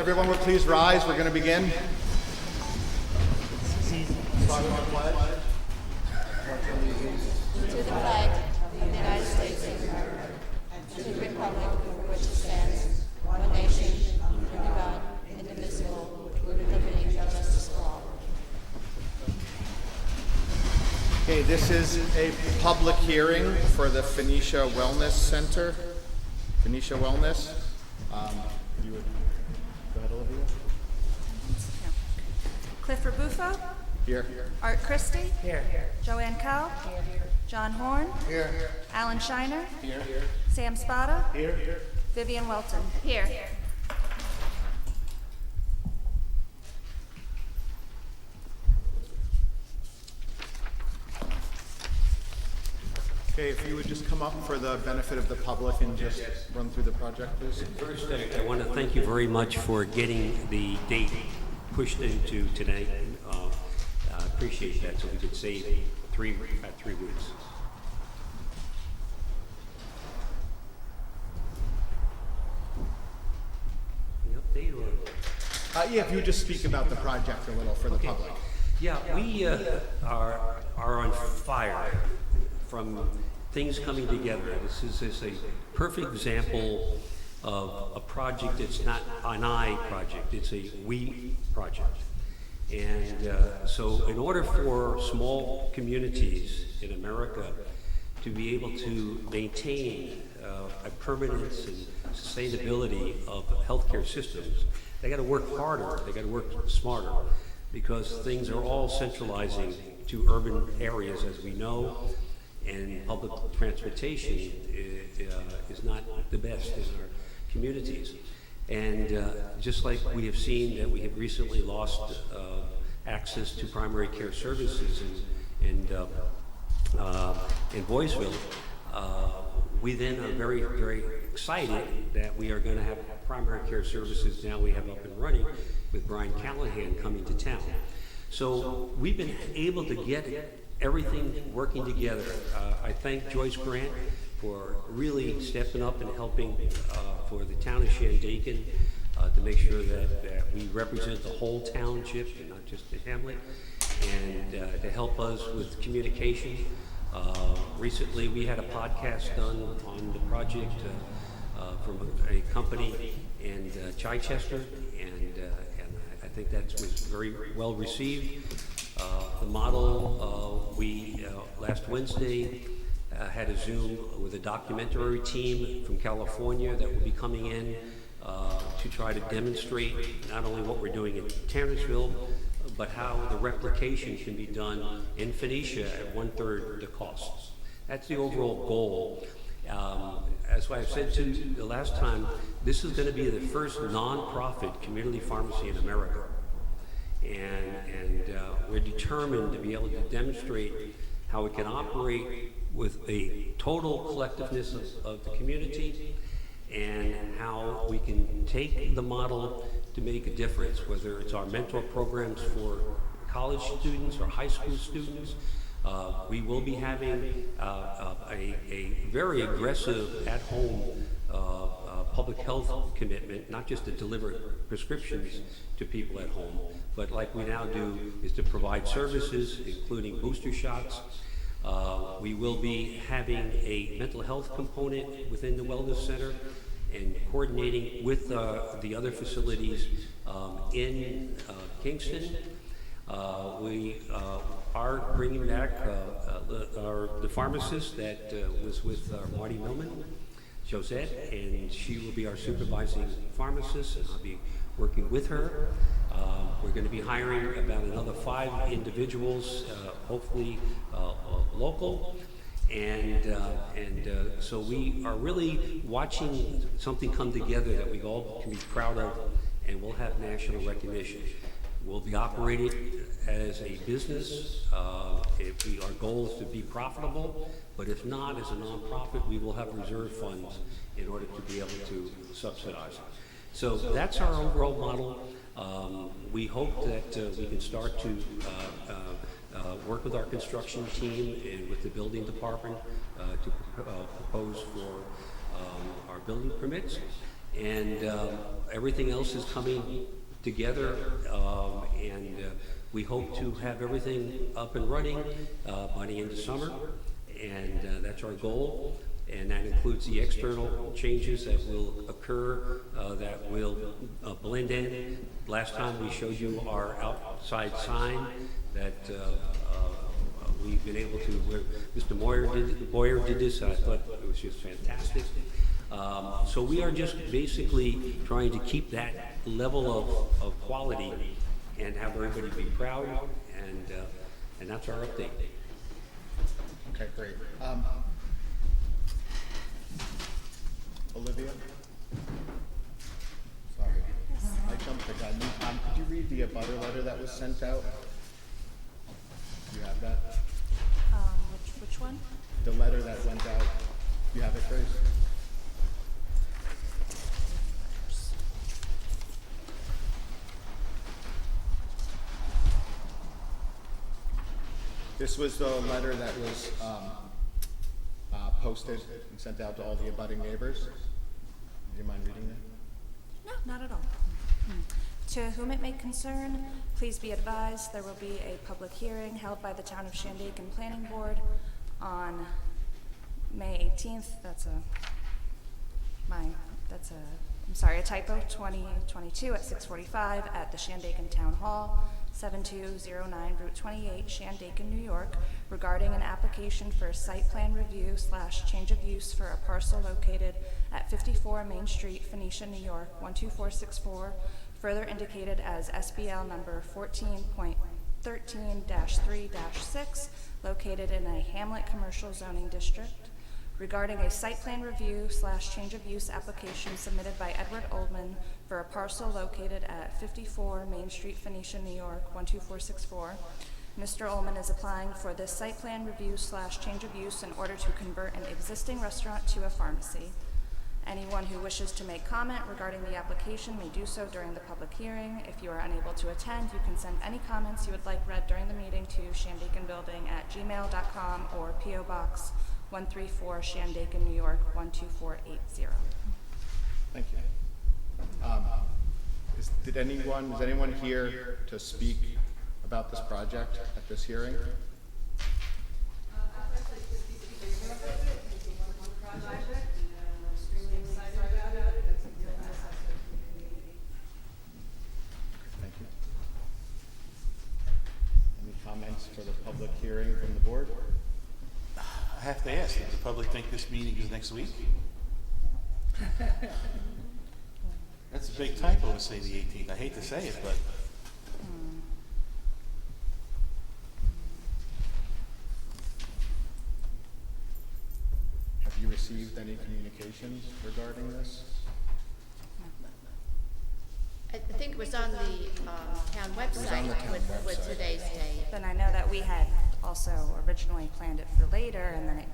everyone would please rise, we're going to begin. To the flag of the United States of America, and to the republic for which it stands, one nation, under God, indivisible, with liberty and justice for all. Okay, this is a public hearing for the Phoenicia Wellness Center. Phoenicia Wellness. You would go ahead, Olivia. Clifford Bufo. Here. Art Christie. Here. Joanne Cow. Here. John Horn. Here. Alan Shiner. Here. Sam Spada. Here. Vivian Welton. Here. Okay, if you would just come up for the benefit of the public and just run through the project, please. First, I want to thank you very much for getting the date pushed into today. I appreciate that, so we could save 3 weeks. Any update or? Yeah, if you would just speak about the project a little for the public. Yeah, we are on fire from things coming together. This is a perfect example of a project that's not an I project, it's a we project. And so in order for small communities in America to be able to maintain a permanence and sustainability of healthcare systems, they got to work harder, they got to work smarter, because things are all centralizing to urban areas, as we know, and public transportation is not the best in our communities. And just like we have seen that we have recently lost access to primary care services in Boysville, we then are very, very excited that we are going to have primary care services now we have up and running with Brian Callahan coming to town. So we've been able to get everything working together. I thank Joyce Grant for really stepping up and helping for the town of Shandaken to make sure that we represent the whole township and not just the hamlet, and to help us with communication. Recently we had a podcast done on the project from a company in Chichester, and I think that was very well received. The model, we last Wednesday had a Zoom with a documentary team from California that will be coming in to try to demonstrate not only what we're doing in Tannersville, but how the replication can be done in Phoenicia at 1/3 the costs. That's the overall goal. As I've said to you the last time, this is going to be the first non-profit community pharmacy in America. And we're determined to be able to demonstrate how it can operate with a total collectiveness of the community, and how we can take the model to make a difference, whether it's our mentor programs for college students or high school students. We will be having a very aggressive at-home public health commitment, not just to deliver prescriptions to people at home, but like we now do, is to provide services, including booster shots. We will be having a mental health component within the Wellness Center and coordinating with the other facilities in Kingston. We are bringing back the pharmacist that was with Marty Millman, Josette, and she will be our supervising pharmacist, and I'll be working with her. We're going to be hiring about another 5 individuals, hopefully local, and so we are really watching something come together that we all can be proud of, and we'll have national recognition. We'll be operated as a business. Our goal is to be profitable, but if not, as a nonprofit, we will have reserve funds in order to be able to subsidize it. So that's our overall model. We hope that we can start to work with our construction team and with the building department to propose for our building permits. And everything else is coming together, and we hope to have everything up and running by the end of summer, and that's our goal. And that includes the external changes that will occur, that will blend in. Last time we showed you our outside sign that we've been able to, where Mr. Boyer did this, and I thought it was just fantastic. So we are just basically trying to keep that level of quality and have everybody be proud, and that's our update. Okay, great. Olivia? Sorry, I jumped the gun. Could you read the abutter letter that was sent out? Do you have that? Which one? The letter that went out. Do you have it, Grace? This was the letter that was posted and sent out to all the abutting neighbors. Do you mind reading that? No, not at all. To whom it may concern, please be advised there will be a public hearing held by the Town of Shandaken Planning Board on May 18th. A typo, 2022 at 6:45 at the Shandaken Town Hall, 7209 Route 28, Shandaken, New York, regarding an application for a site plan review / change of use for a parcel located at 54 Main Street, Phoenicia, New York, 12464, further indicated as SBL number 14.13-3-6, located in a Hamlet Commercial Zoning District, regarding a site plan review / change of use application submitted by Edward Oldman for a parcel located at 54 Main Street, Phoenicia, New York, 12464. Mr. Ullman is applying for this site plan review / change of use in order to convert an existing restaurant to a pharmacy. Anyone who wishes to make comment regarding the application may do so during the public hearing. If you are unable to attend, you can send any comments you would like read during the meeting to shandakenbuilding@gmail.com or P.O. Box 134, Shandaken, New York, 12480. Thank you. Is anyone here to speak about this project at this hearing? Thank you. Any comments for the public hearing from the board? I have to ask, does the public think this meeting is next week? That's a big typo to say the 18th. I hate to say it, but Have you received any communications regarding this? I think it was on the town website with today's date. Then I know that we had also originally planned it for later, and then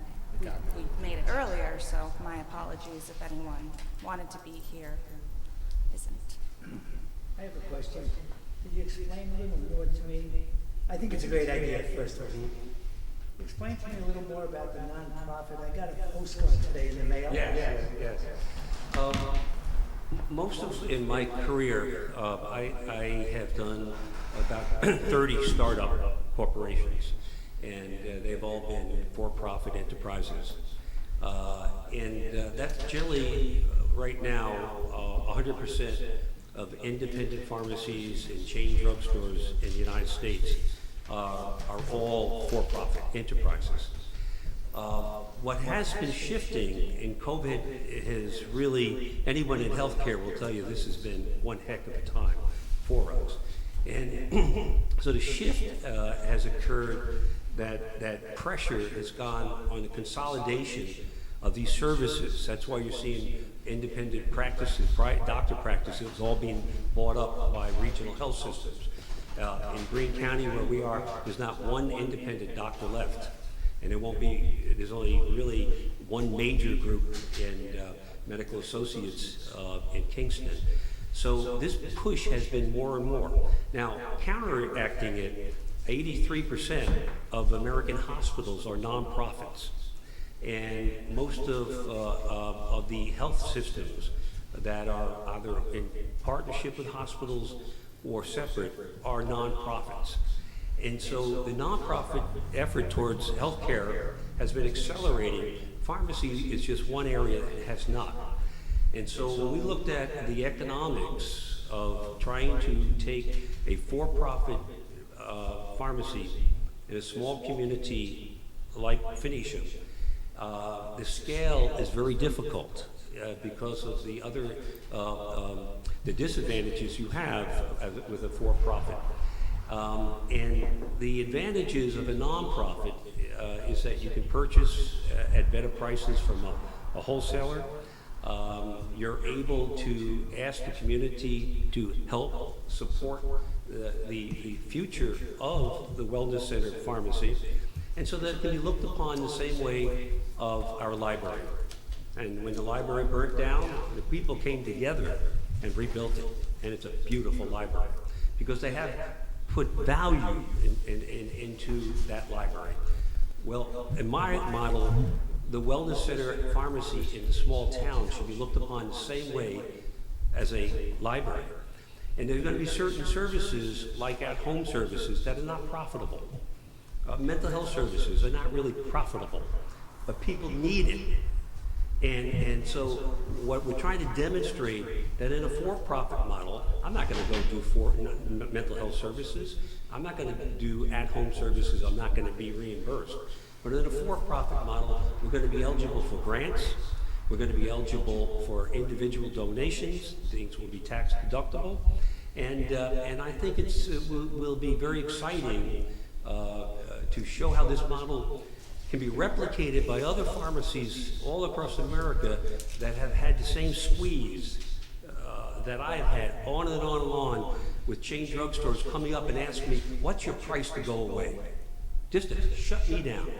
we made it earlier, so my apologies if anyone wanted to be here who isn't. I have a question. Could you explain a little more to me? I think it's a great idea, first of all. Explain to me a little more about the nonprofit. I got a postcard today in the mail. Yes. Most of in my career, I have done about 30 startup corporations, and they've all been for-profit enterprises. And that's generally, right now, 100% of independent pharmacies and chain drugstores in the United States are all for-profit enterprises. What has been shifting in COVID is really, anyone in healthcare will tell you this has been one heck of a time for us. And so the shift has occurred, that pressure has gone on the consolidation of these services. That's why you're seeing independent practices, doctor practices, all being bought up by regional health systems. In Greene County, where we are, there's not one independent doctor left. And it won't be, there's only really one major group in Medical Associates in Kingston. So this push has been more and more. Now, counteracting it, 83% of American hospitals are nonprofits. And most of the health systems, that are either in partnership with hospitals or separate are nonprofits. And so the nonprofit effort towards healthcare has been accelerating. Pharmacy is just one area that has not. And so when we looked at the economics of trying to take a for-profit pharmacy in a small community like Phoenicia, the scale is very difficult because of the other the disadvantages you have with a for-profit. And the advantages of a nonprofit is that you can purchase at better prices from a wholesaler. You're able to ask the community to help support the future of the Wellness Center pharmacy, and so that it can be looked upon the same way of our library. And when the library burnt down, the people came together and rebuilt it, and it's a beautiful library because they have put value into that library. Well, in my model, the Wellness Center pharmacy in a small town should be looked upon the same way as a library. And there are going to be certain services, like at-home services, that are not profitable. Mental health services are not really profitable, but people need it. And so what we're trying to demonstrate that in a for-profit model, I'm not going to go do mental health services. I'm not going to do at-home services. I'm not going to be reimbursed. But in a for-profit model, we're going to be eligible for grants. We're going to be eligible for individual donations. Things will be tax deductible. And I think it will be very exciting to show how this model can be replicated by other pharmacies all across America that have had the same squeeze that I've had on and on and on, with chain drugstores coming up and asking me, what's your price to go away? Just to shut me down.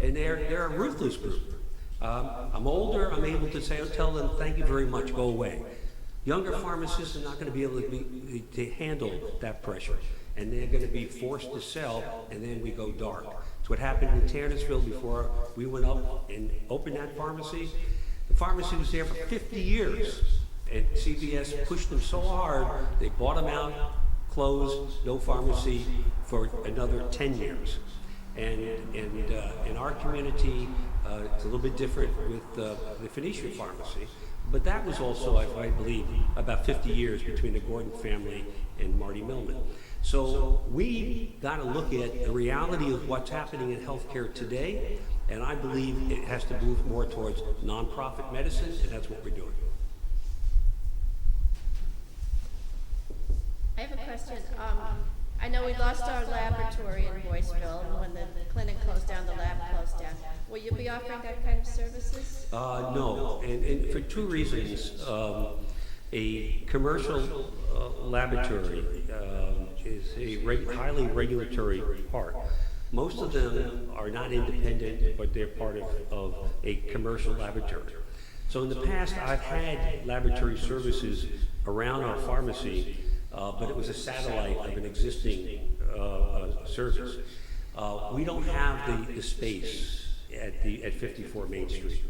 And they're a ruthless group. I'm older, I'm able to tell them, thank you very much, go away. Younger pharmacists are not going to be able to handle that pressure, and they're going to be forced to sell, and then we go dark. It's what happened in Tannersville before we went up and opened that pharmacy. The pharmacy was there for 50 years, and CVS pushed them so hard, they bought them out, closed, no pharmacy for another 10 years. And in our community, it's a little bit different with the Phoenicia pharmacy, but that was also, I believe, about 50 years between the Gordon family and Marty Millman. So we got to look at the reality of what's happening in healthcare today, and I believe it has to move more towards nonprofit medicine, and that's what we're doing. I have a question. I know we lost our laboratory in Boyceville, and when the clinic closed down, the lab closed down. Will you be offering that kind of services? No, and for two reasons. A commercial laboratory is a highly regulatory part. Most of them are not independent, but they're part of a commercial laboratory. So in the past, I've had laboratory services around our pharmacy, but it was a satellite of an existing service. We don't have the space at 54 Main Street.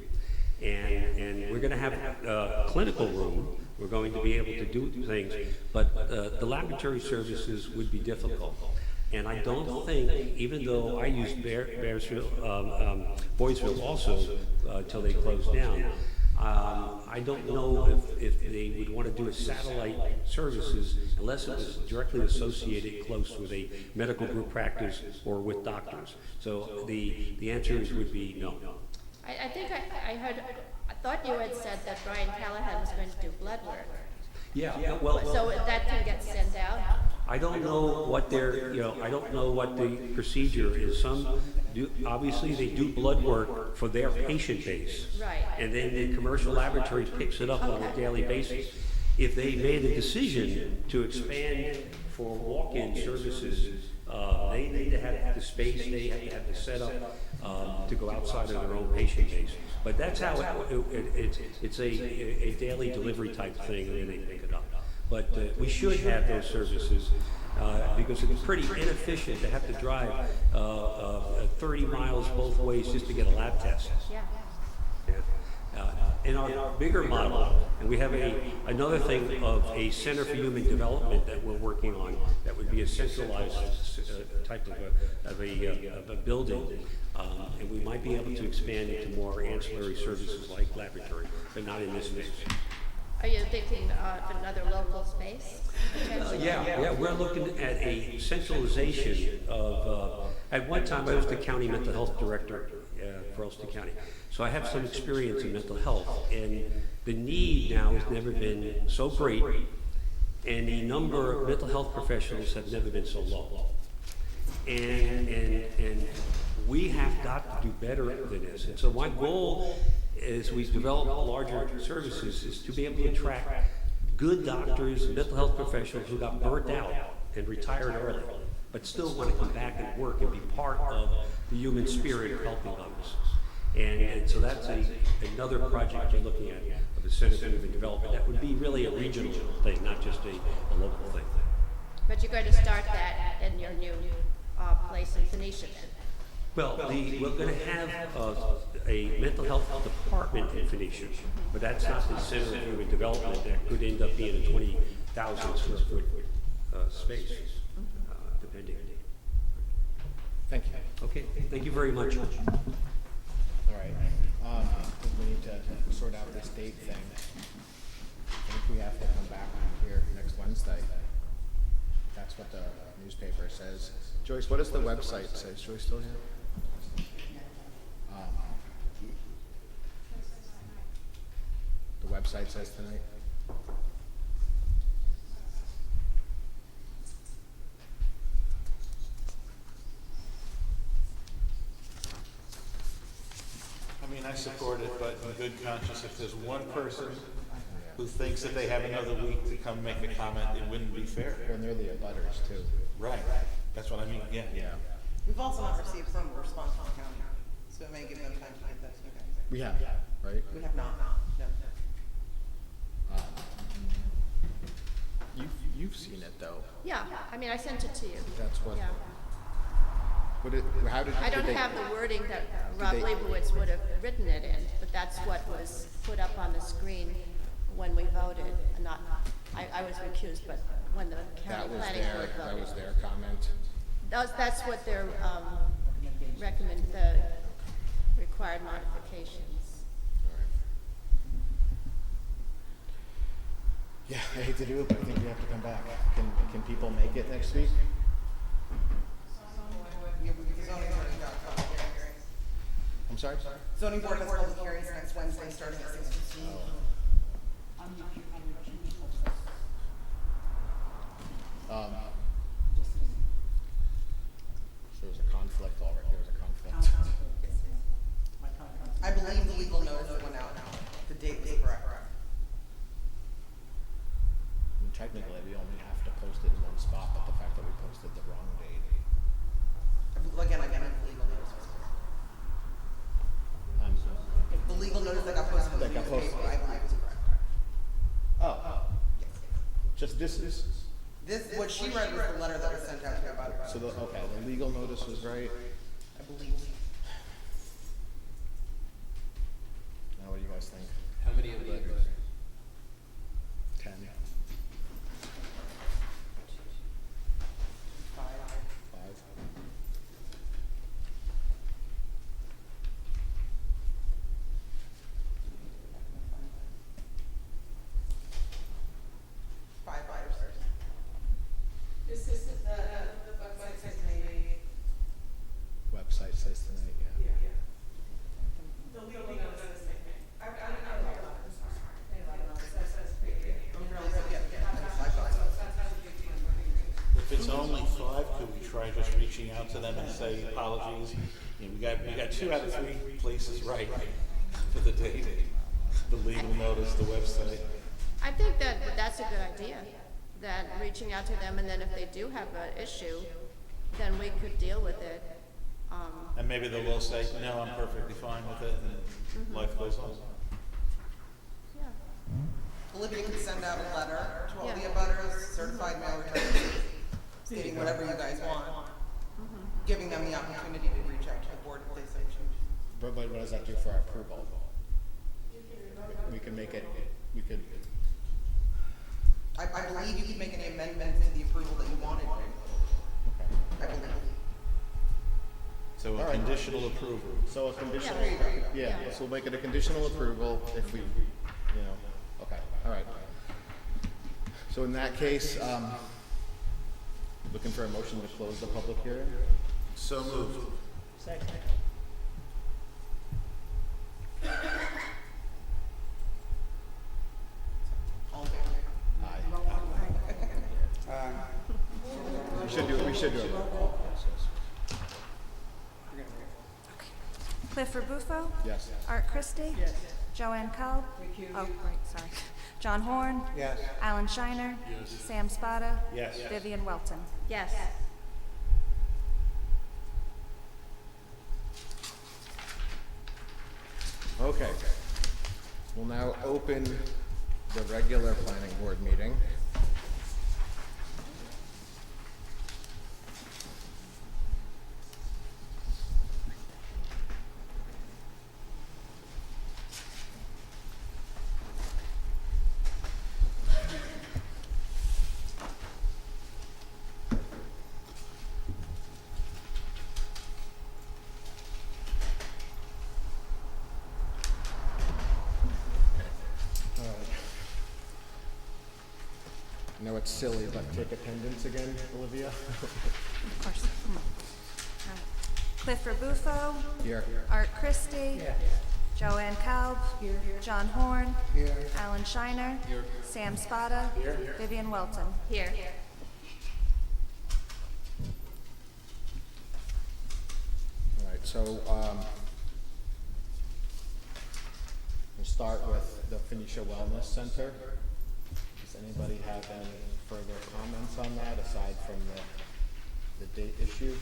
And we're going to have a clinical room. We're going to be able to do things, but the laboratory services would be difficult. And I don't think, even though I used Boyceville also till they closed down, I don't know if they would want to do a satellite services unless it was directly associated close with a medical group practice or with doctors. So the answers would be no. I think I thought you had said that Brian Callahan was going to do blood work. Yeah, well. So that can get sent out? I don't know what I don't know what the procedure is. Some do, obviously they do blood work for their patient base. Right. And then the commercial laboratory picks it up on a daily basis. If they made a decision to expand for walk-in services, they need to have the space, they have to have the setup to go outside of their own patient base. But that's how it's a daily delivery type thing, and then they pick it up. But we should have those services because it's pretty inefficient to have to drive 30 miles both ways just to get a lab test. Yeah. Yeah. in our bigger model, and we have another thing of a Center for Human Development that we're working on, that would be a centralized type of a building, and we might be able to expand into more ancillary services like laboratory, but not in this instance. Are you thinking of another local space? Yeah, we're looking at a centralization of, at one time I was the county mental health director for Ulster County. So I have some experience in mental health, and the need now has never been so great, and the number of mental health professionals have never been so low. And we have got to do better than this. And so my goal as we develop larger services is to be able to attract good doctors, mental health professionals who got burnt out and retired early, but still want to come back and work and be part of the human spirit of helping others. And so that's another project we're looking at of the Center for Human Development. That would be really a regional thing, not just a local thing. But you're going to start that in your new place in Phoenicia then? Well, we're going to have a mental health department in Phoenicia, but that's not the Center for Human Development. That could end up being a 20,000 square foot space, depending. Thank you. Okay, thank you very much. All right. I think we need to sort out this date thing. I think we have to come back here next Wednesday. That's what the newspaper says. Joyce, what does the website say? Is Joyce still here? The website says tonight. I mean, I support it, but in good conscience, if there's one person who thinks that they have another week to come make a comment, it wouldn't be fair. Well, they're the abutters too. Right, that's what I mean, yeah. We've also not received from a response from the county, so it may give them time to get that to you guys. We have, right? We have not, no. You've seen it though. Yeah, I mean, I sent it to you. That's what. Yeah. How did? I don't did they- have the wording that Rob Leibowitz would have written it in, but that's what was put up on the screen when we voted. Not, I was recused, but when the That county was planning board their. That voted. was their comment. That's what their the required modifications. All right. Yeah, I hate to do it, but I think we have to come back. Can people make it next week? Yeah, the zoning board has got public hearings. I'm sorry. Zoning board has public hearings next Wednesday, starting at 6:15. So there's a conflict already. There was a conflict. I believe the legal notice that went out, the date was correct. And technically, we only have to post it in one spot, but the fact that we posted the wrong date. Again, I believe the legal notice was correct. Um, The legal notice that got posted in the That got posted. newspaper, I believe was correct. oh, Yes. just this is. This, what she read was the letter that was sent out to about it. So okay, the legal notice was right. I believe. Now, what do you guys think? How many of these? 10. 5. Five buyers. This is the website says maybe. Website says tonight. Yeah. The legal notice says the same thing. I don't know about it, I'm sorry. It says pre-hearing. Five buyers. If it's only 5, could we try just reaching out to them and say apologies? You know, we got 2 out of 3 places right for the date, the legal notice, the website. I think that that's a good idea, that reaching out to them, and then if they do have an issue, then we could deal with it. And maybe they will say, no, I'm perfectly fine with it, and life goes on. Yeah. Olivia can send out a letter to all the Yeah. abutters, certified mail return, stating whatever you guys want, giving them the opportunity to reach out to the board if they so choose. But what does that do for our approval? we can make it, we could, I believe you could make any amendments to the approval that you wanted to. okay. I believe. So All a right. conditional approval. So a conditional, There you go. yeah, so we'll make it a conditional approval if we, okay, all right. So in that case, looking for a motion to close the public hearing? So moved. Second. All in favor? Aye. We should do a roll call process. Cliff Rebufo? Yes. Art Christie? Yes. Joanne Cowell? Oh, right, sorry. John Horn? Yes. Alan Shiner? Sam Spada? Yes. Vivian Welton? Yes. Okay. We'll now open the regular planning board meeting. I know it's silly, but take attendance again, Olivia. Of course. All right. Cliff Rebufo? Here. Art Christie? Yeah. Joanne Kalb? John Horn? Alan Shiner? Sam Spada? Vivian Welton? Here. All right, so, we'll start with the Phoenicia Wellness Center. Does anybody have any further comments on that, aside from the date issue?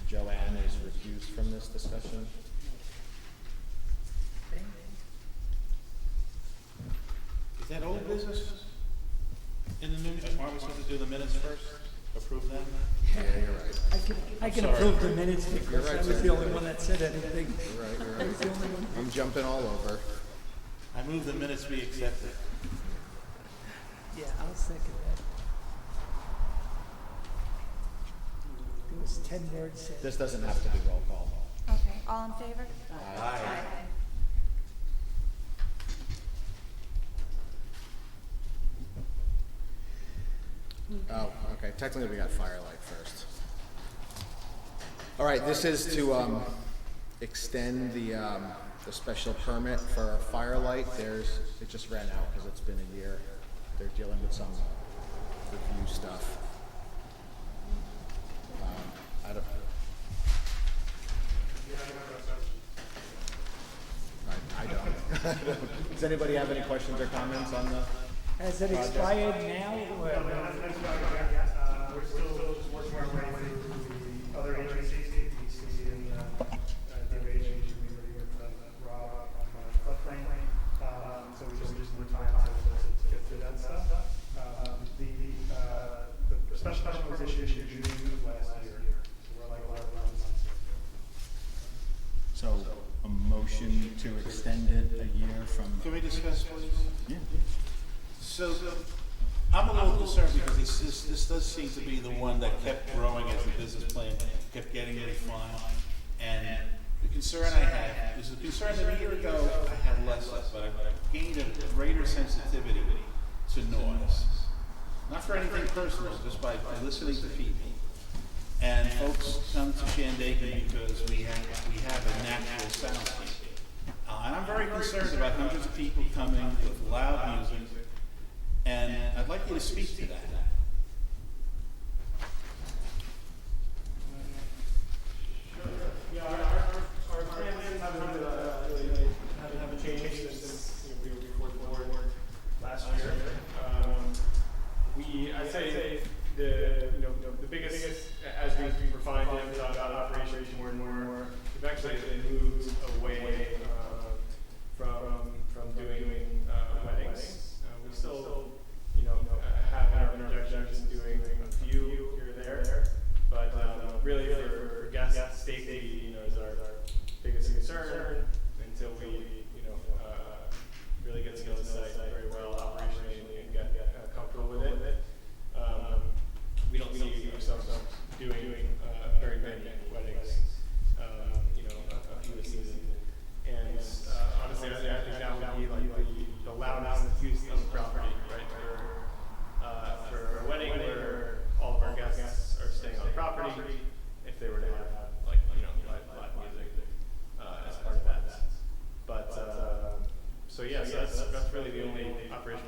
Joanne is recused from this discussion. Is that old business? In the new, aren't we supposed to do the minutes first? Approve them? Yeah, you're right. I can Sorry. approve the minutes because You're right, I was sir. the only one that said anything. You're right, you're I right. was the only one. I'm jumping all over. I move the minutes be accepted. Yeah, I'll second that. There was 10 words said. This doesn't have to be roll call. Okay, all in favor? Aye. Oh, okay, technically we got Firelight first. All right, this is to, extend the special permit for Firelight. It just ran out because it's been a year. They're dealing with some review stuff. I don't. I don't. Does anybody have any questions or comments on the? Has it expired now or? We're still just working our way through the other agencies, DCC and DOH, with Rob on floodplain. So we just need more time to get through that stuff. The special permit was issued in June of last year, so we're like 11 months. So a motion to extend it a year from. Can we discuss, please? Yeah. So, I'm a little concerned because this does seem to be the one that kept growing as the business plan kept getting refined. And the concern I have is the concern that a year ago I had less of, but I've gained a greater sensitivity to noise. Not for anything personal, just by listening to people. And folks come to Shandaken because we have a natural soundscape. And I'm very concerned about hundreds of people coming with loud music. And I'd like you to speak to that. Yeah, our plans haven't changed since we were before the board last year. I'd say the biggest, as we refined it about operations more and more, we've actually moved away from doing weddings. We still, have in our projections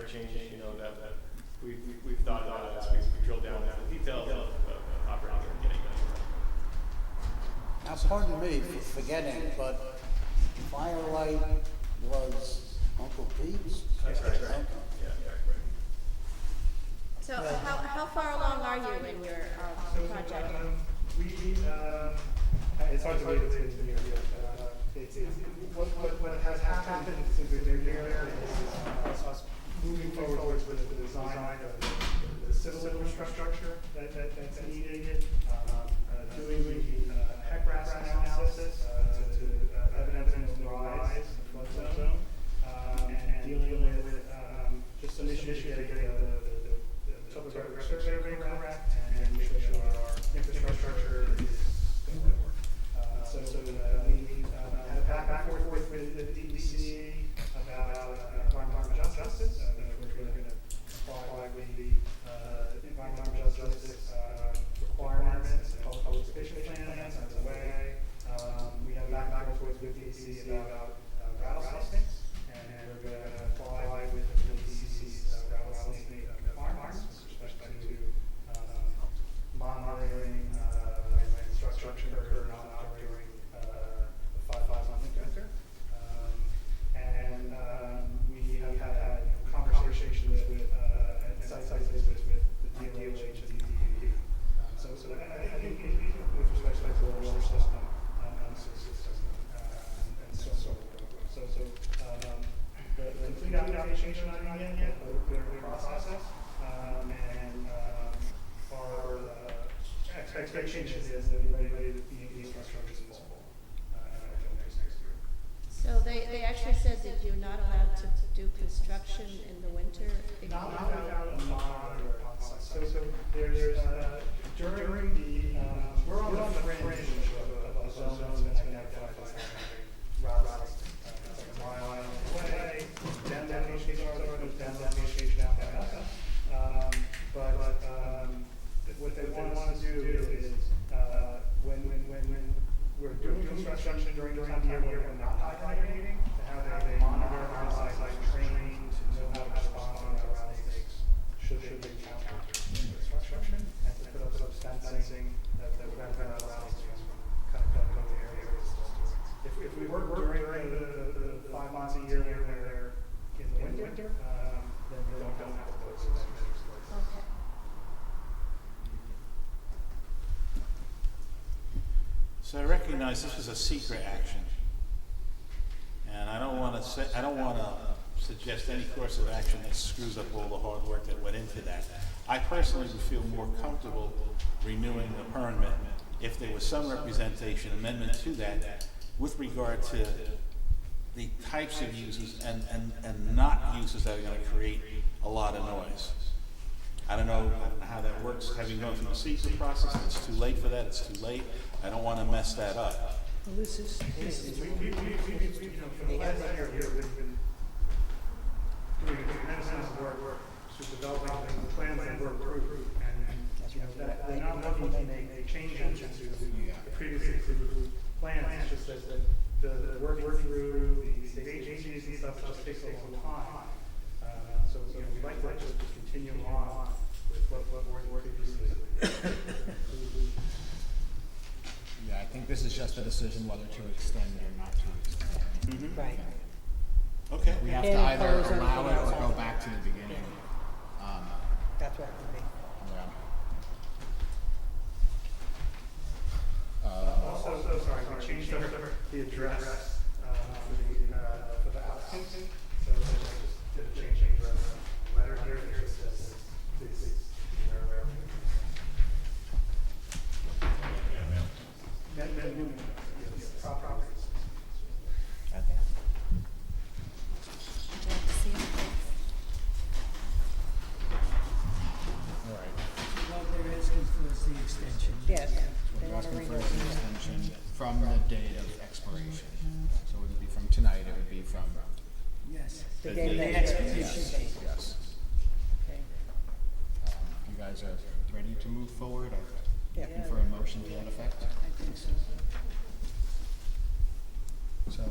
change, you know, that we've thought about as we drill down into the details of operating or getting that. Now, pardon me for forgetting, but Firelight was Uncle Pete's? That's right. Okay. Yeah, So how far along are you in your project? It's hard to believe it's been years, but what has happened since we've been here is us moving forward with the design of the civil infrastructure that's needed, doing the HEC-RAS analysis to evidence the rise in the flood zone, and dealing with just some issues getting the topographic survey correct and making sure our infrastructure is going to work. So we had a back and forth with the DEC about environmental justice. We're going to comply with the environmental justice requirements and public participation plans on the way. We have a back and forth with the DEC about rattlesnakes, and we're going to comply with the DEC's rattlesnake requirements with respect to monitoring when structure occurred not during the 5-month winter. And we have had conversations with site visits with the DOH and the DEP. So I think with respect to the water system and so the complete application is not in yet, but we're in the process. And our expectation is that we're ready to be in infrastructure as possible next year. So they actually said that you're not allowed to do construction in the winter? Not without a monitor on site. So there's, during the, we're on the fringe of a zone that's been identified as having rattlesnakes. It's like a mile away, down down out. But what they want to do is, when we're doing construction during the time of year when we're not hibernating, to have a monitor on site training to know how to respond to rattlesnakes should they encounter construction, and to put up fencing that prevent rattlesnakes from kind of going to areas. If we work during the 5 months a year when they're in the winter, then we don't have those measures. Okay. So I recognize this was a secret action, and I don't want to suggest any course of action that screws up all the hard work that went into that. I personally would feel more comfortable renewing the permit if there was some representation, amendment to that, with regard to the types of uses and not uses that are going to create a lot of noise. I don't know how that works, having gone through the secret process. If it's too late for that, it's too late. I don't want to mess that up. Well, this is, We for the last year, we've been doing a tremendous amount of work to developing the plans that were approved, and that they're not looking to make changes to the previously approved plans. It's just that the working through the state agencies and stuff just takes a long time. So we'd like to just continue on with what we're previously. Yeah, I think this is just a decision whether to extend or not to extend. right. Okay. We have to either allow it or go back to the beginning. That's what it would be. Yeah. Also, sorry, we changed the address for the applicant. So I just did a change in the letter here. It just says this where. Properties. Would you like to see it? All right. Well, they're asking for us the extension. Yes, So they we're want to asking for renew an it. extension from the date of expiration. So it would be from tonight, it would be from. Yes. The the date of date. expiration Yes, date. yes. Okay. You guys are ready to move forward? Or Yeah. looking for a motion to that effect? I think so. So,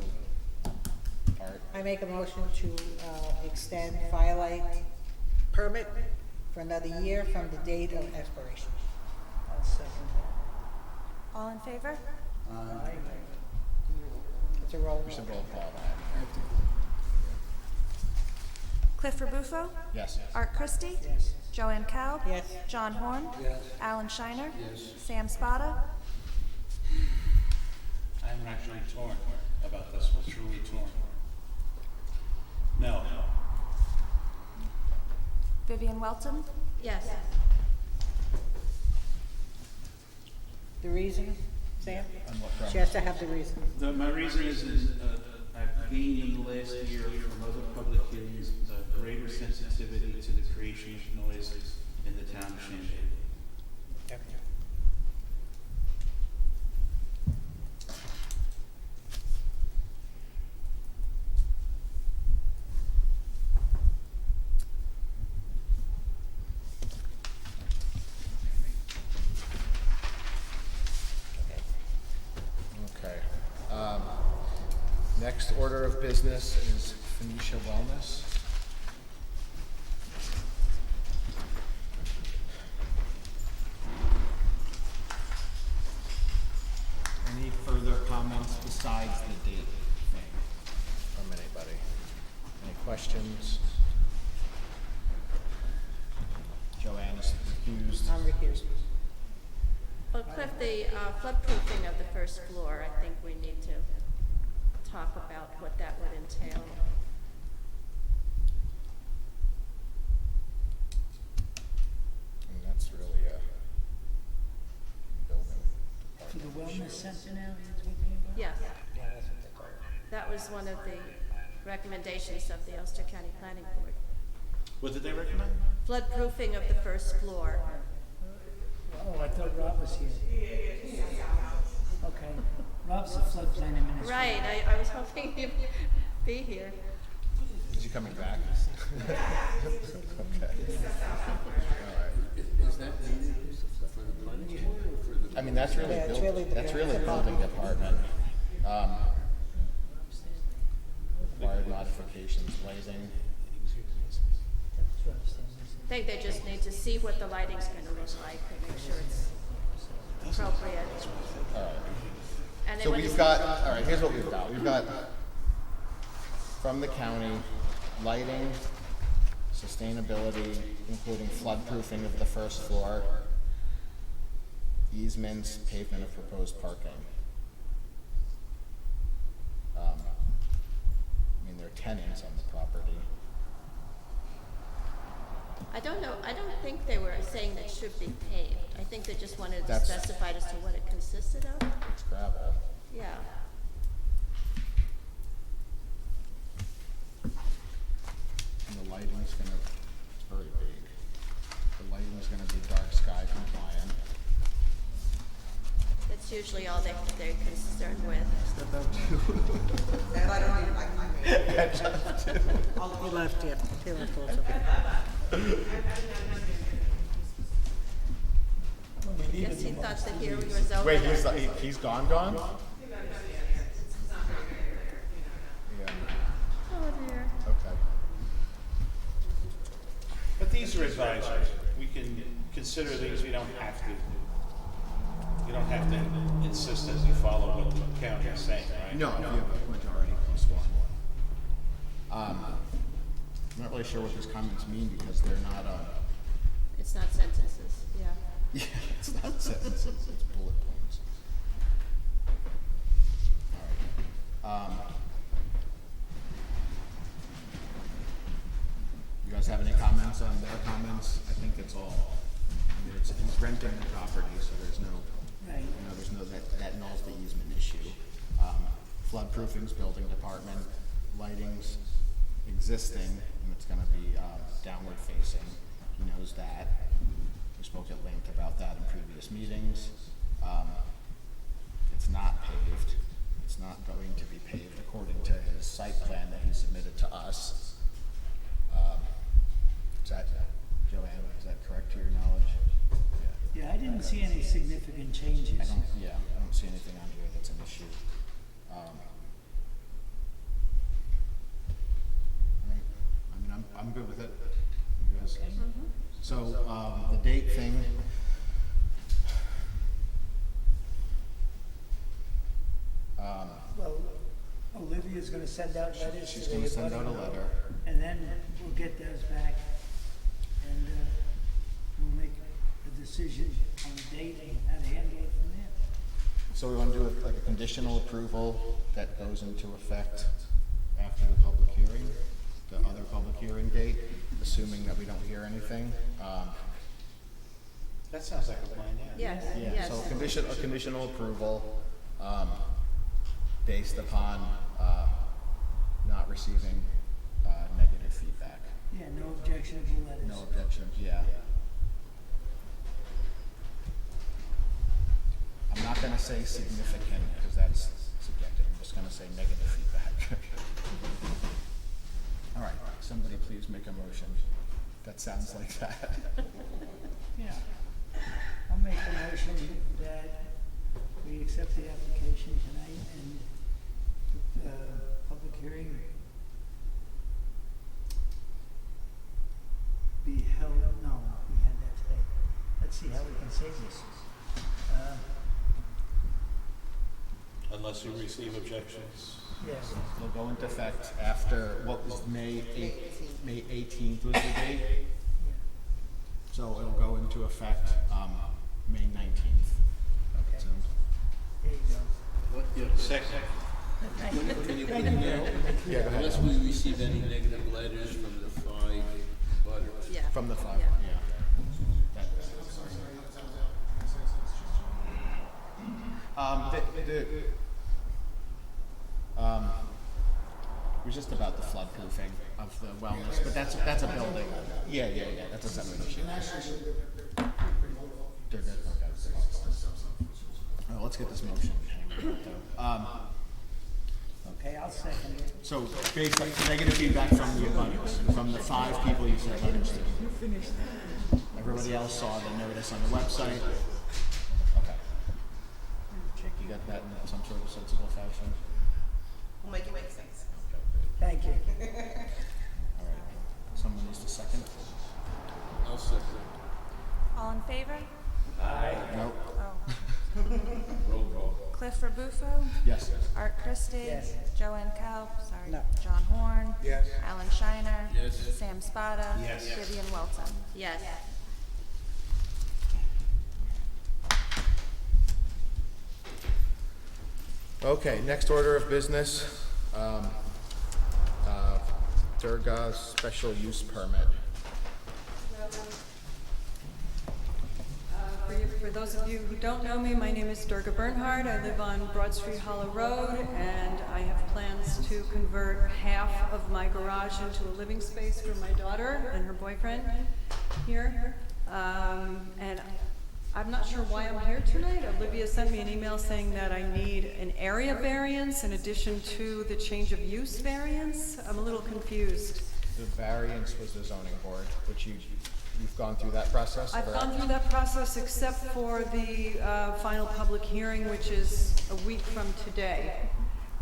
all part. I make a motion to extend Firelight permit for another year from the date of expiration. I'll second that. All in favor? It's a roll We should call. roll call that. Cliff Rebuffo? Yes. Art Christie? Yes. Joanne Cowell? Yes. John Horn? Yes. Alan Shiner? Yes. Sam Spada? I'm actually torn about this, we're truly torn. No. Vivian Welton? Yes. The reason, Sam? On what premise? She has to have the reason. My reason is I've gained in the last year from other public hearings, greater sensitivity to the creation of noise in the town of Shandaken. Okay. Next order of business is Phoenicia Wellness. Any further comments besides the date thing from anybody? Any questions? Joanne is recused. I'm recused. Well, Cliff, the floodproofing of the first floor, I think we need to talk about what that would entail. And that's really a building For department. the wellness center now, that's what you're about? Yes, Yeah, that's what they call it. that was one of the recommendations of the Ulster County Planning Board. What did they recommend? Floodproofing of the first floor. Oh, I thought Rob was here. Okay, Rob's the floodplain administrator. Right, I was hoping you'd be here. Is he coming back? Okay. Is that needed for the planning board or for the? I mean, that's really, Yeah, it's really the that's really building building department. Required modifications, lighting. That's what I'm saying. I think they just need to see what the lighting's gonna look like and make sure it's appropriate. All right. And they So want we've to- got, all right, here's what we've got. We've got from the county, lighting, sustainability, including floodproofing of the first floor, easements, pavement of proposed parking. I mean, there are tenants on the property. I don't know, I don't think they were saying that it should be paved. I think they just wanted to That's- specify as to what it consisted of. It's gravel. Yeah. And the lighting's gonna, it's very big. The lighting's gonna be dark sky compliant. That's usually all they're concerned with. Step out too. And I don't even, He left, yeah. He left also. Guess he thought the hearing was over. Wait, he's gone? Yeah. Oh dear. Okay. But these are advisory. We can consider these, we don't have to. You don't have to insist that you follow what the county is saying, right? No, you have a majority plus one. I'm not really sure what these comments mean because they're not, It's not sentences, yeah. yeah, it's not sentences, it's bullet points. All right. You guys have any comments on their comments? I think it's all, I mean, he's renting the property, so there's no, Right. there's no, that nulls the easement issue. Floodproofing's building department, lighting's existing, and it's gonna be, downward facing. He knows that. We spoke at length about that in previous meetings. It's not paved. It's not going to be paved according to his site plan that he submitted to us. Is that, Joanne, is that correct to your knowledge? Yeah, I didn't see any significant changes. I don't see anything on here that's an issue. I'm good with it. You guys? So, the date thing. Well, Olivia's gonna send out letters She's to the gonna send out a abutters, letter. and then we'll get those back, and, we'll make a decision on the date and how to handle it from there. So we want to do like a conditional approval that goes into effect after the public hearing, the other public hearing date, assuming that we don't hear anything. That sounds like a plan, yeah. Yes, Yeah, yes. so a conditional approval, based upon, not receiving, negative feedback. Yeah, no objectionable letters. No objections, yeah. I'm not gonna say significant, because that's subjective, I'm just gonna say negative feedback. All right, somebody please make a motion that sounds like that. Yeah. I'll make a motion that we accept the application tonight and the public hearing be held, no, we had that today. Let's see how we can save this. Unless you receive objections. Yes, It'll go into effect after, what was May 18th was the date? yeah, So it'll go into effect, May 19th. okay, So, there you go. Second. Thank you. Can you Thank put you in for there? helping me clear. Unless we receive any negative letters from the 5 butters. Yeah. from the 5, Yeah. yeah. It was just about the flood proofing of the wellness, but that's a building. Yeah, that's a separate issue. They're good, okay. Well, let's get this motion. Okay, I'll second it. So, based on negative feedback from the abutters, from the 5 people you sent letters to. You finished that. Everybody else saw the notice on the website. Okay. You got that in some sort of sensible fashion? We'll make it make sense. Thank you. All right. Someone needs to second? I'll second. All in favor? Nope. Oh. Roll call. Cliff Rabufo? Yes. Art Christie? Yes. Joanne Kalb? Sorry. No. John Horn? Yes. Alan Shiner? Yes. Sam Spada? Yes. Vivian Welton? Yes. Okay, next order of business, Durga special use permit. For those of you who don't know me, my name is Durga Bernhard. I live on Broad Street Hollow Road, and I have plans to convert half of my garage into a living space for my daughter and her boyfriend here. And I'm not sure why I'm here tonight. Olivia sent me an email saying that I need an area variance in addition to the change of use variance. I'm a little confused. The variance was the zoning board, which you've gone through that process, I've correct? gone through that process except for the final public hearing, which is a week from today.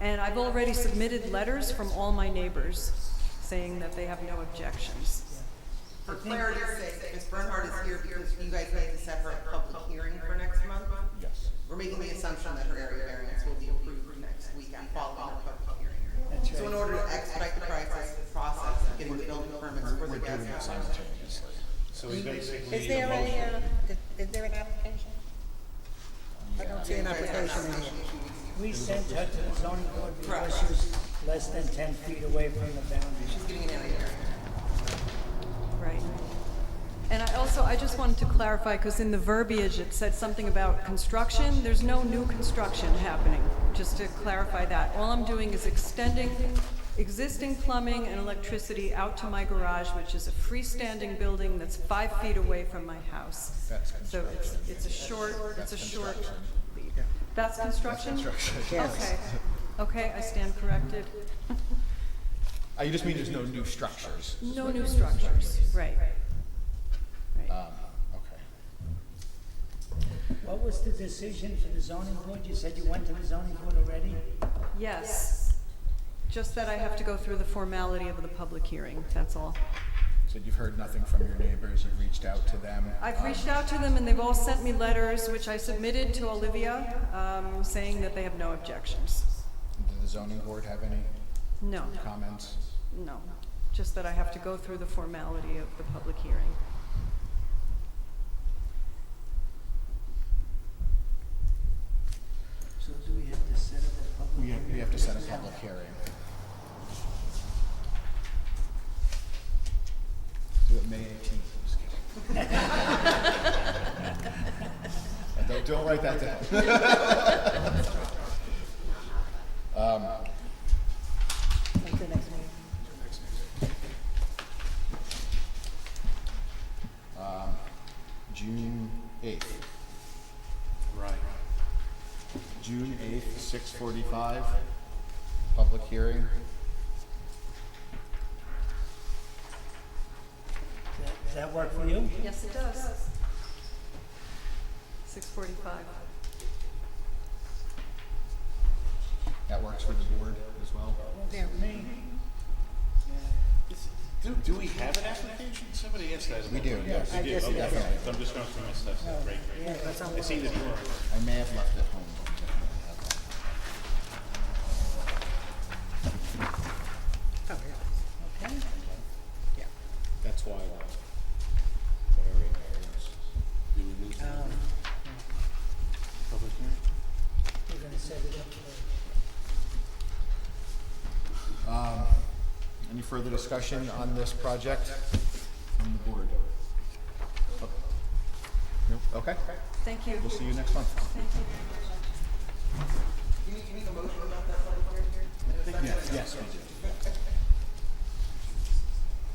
And I've already submitted letters from all my neighbors saying that they have no objections. For clarity's sake, Ms. Bernhardt is here because you guys need to set her a public hearing for next month. Yes. We're making the assumption that her area variance will be approved next week following the public hearing. That's So in right. order to expedite the process of getting the building permits for the We're doing it guests. simultaneously. So we basically Is need there a motion. is there an application? I don't see an application in here. We sent her to the zoning board because she was less than 10 feet away from the boundary. She's getting an area variance. Right. And I just wanted to clarify, because in the verbiage it said something about construction. There's no new construction happening, just to clarify that. All I'm doing is extending existing plumbing and electricity out to my garage, which is a freestanding building that's 5 feet away from my house. That's So construction. it's a short Construction. lead. That's construction? Construction. Okay. Okay, I stand corrected. You just mean there's no new structures? No new structures, right. Right. Okay. What was the decision for the zoning board? You said you went to the zoning board already? Yes. Just that I have to go through the formality of the public hearing, that's all. So you've heard nothing from your neighbors, you've reached out to them? I've reached out to them and they've all sent me letters, which I submitted to Olivia, saying that they have no objections. Did the zoning board have any No, comments? no, just that I have to go through the formality of the public hearing. So do we have to set up a public? We have to set a public hearing. Do it May 18th. Just kidding. Don't write that down. What's the next meeting? June 8th. Right. June 8th, 6:45, public hearing. Does that work for you? Yes, it does. 6:45. That works for the board as well? Yeah, me. Do we have an application? Somebody asked that. We do, yes. You do, just- okay. definitely. So I'm just going through my stuff. No, Great. yeah, that's on I see the drawer. I may have left it home. Oh, yeah. Okay. Yeah. That's why the area variance. Do we move to Um, public hearing? We're gonna set it up for. Any further discussion on this project from the board? Nope. Okay, Thank you. we'll see you next month. You need to make a motion about that public hearing here? Yes, we do.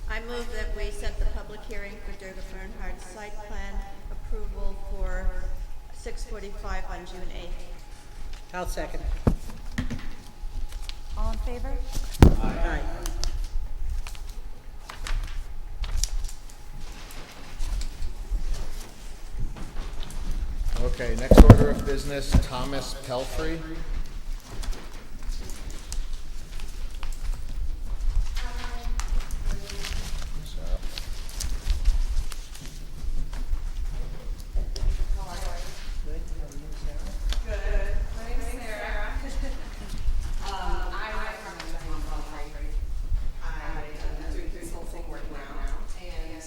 I move that we set the public hearing for Durga Bernhard site plan approval for 6:45 on June 8th. I'll second. All in favor? Aye. Okay, next order of business, Thomas Pelfrey. Good. My name's Sarah. I'm from Venetia. I'm doing consulting work now, and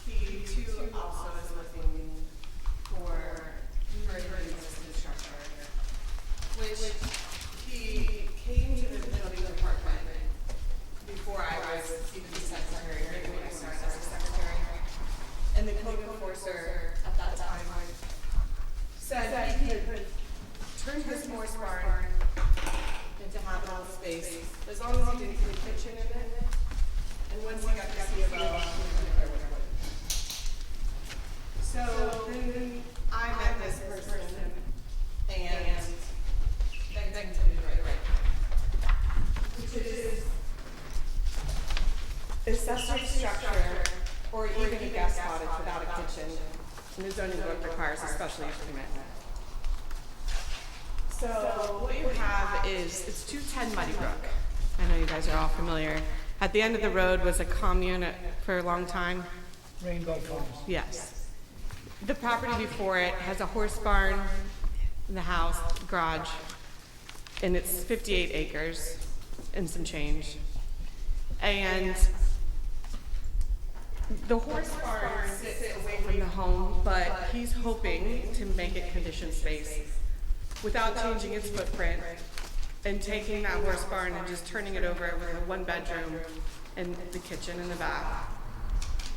he too also is looking for converting existing structure, which he came to the building department before I was even the secretary, right when I started as a secretary, and the code enforcer at that time said he could turn his horse barn into habitable space as long as he didn't put a kitchen in it. And once he got the CFO, he was gonna go with it. So then I met this person and then to do right, which is accessory structure or even a guest cottage without a kitchen. And the zoning book requires a special use permit. So what you have is, it's 210 Muddy Brook. I know you guys are all familiar. At the end of the road was a commune for a long time. Rainbow Farms. Yes. The property before it has a horse barn, the house, garage, and it's 58 acres and some change. And the horse barn sits away from the home, but he's hoping to make it conditioned space without changing its footprint and taking that horse barn and just turning it over with a one-bedroom and the kitchen in the back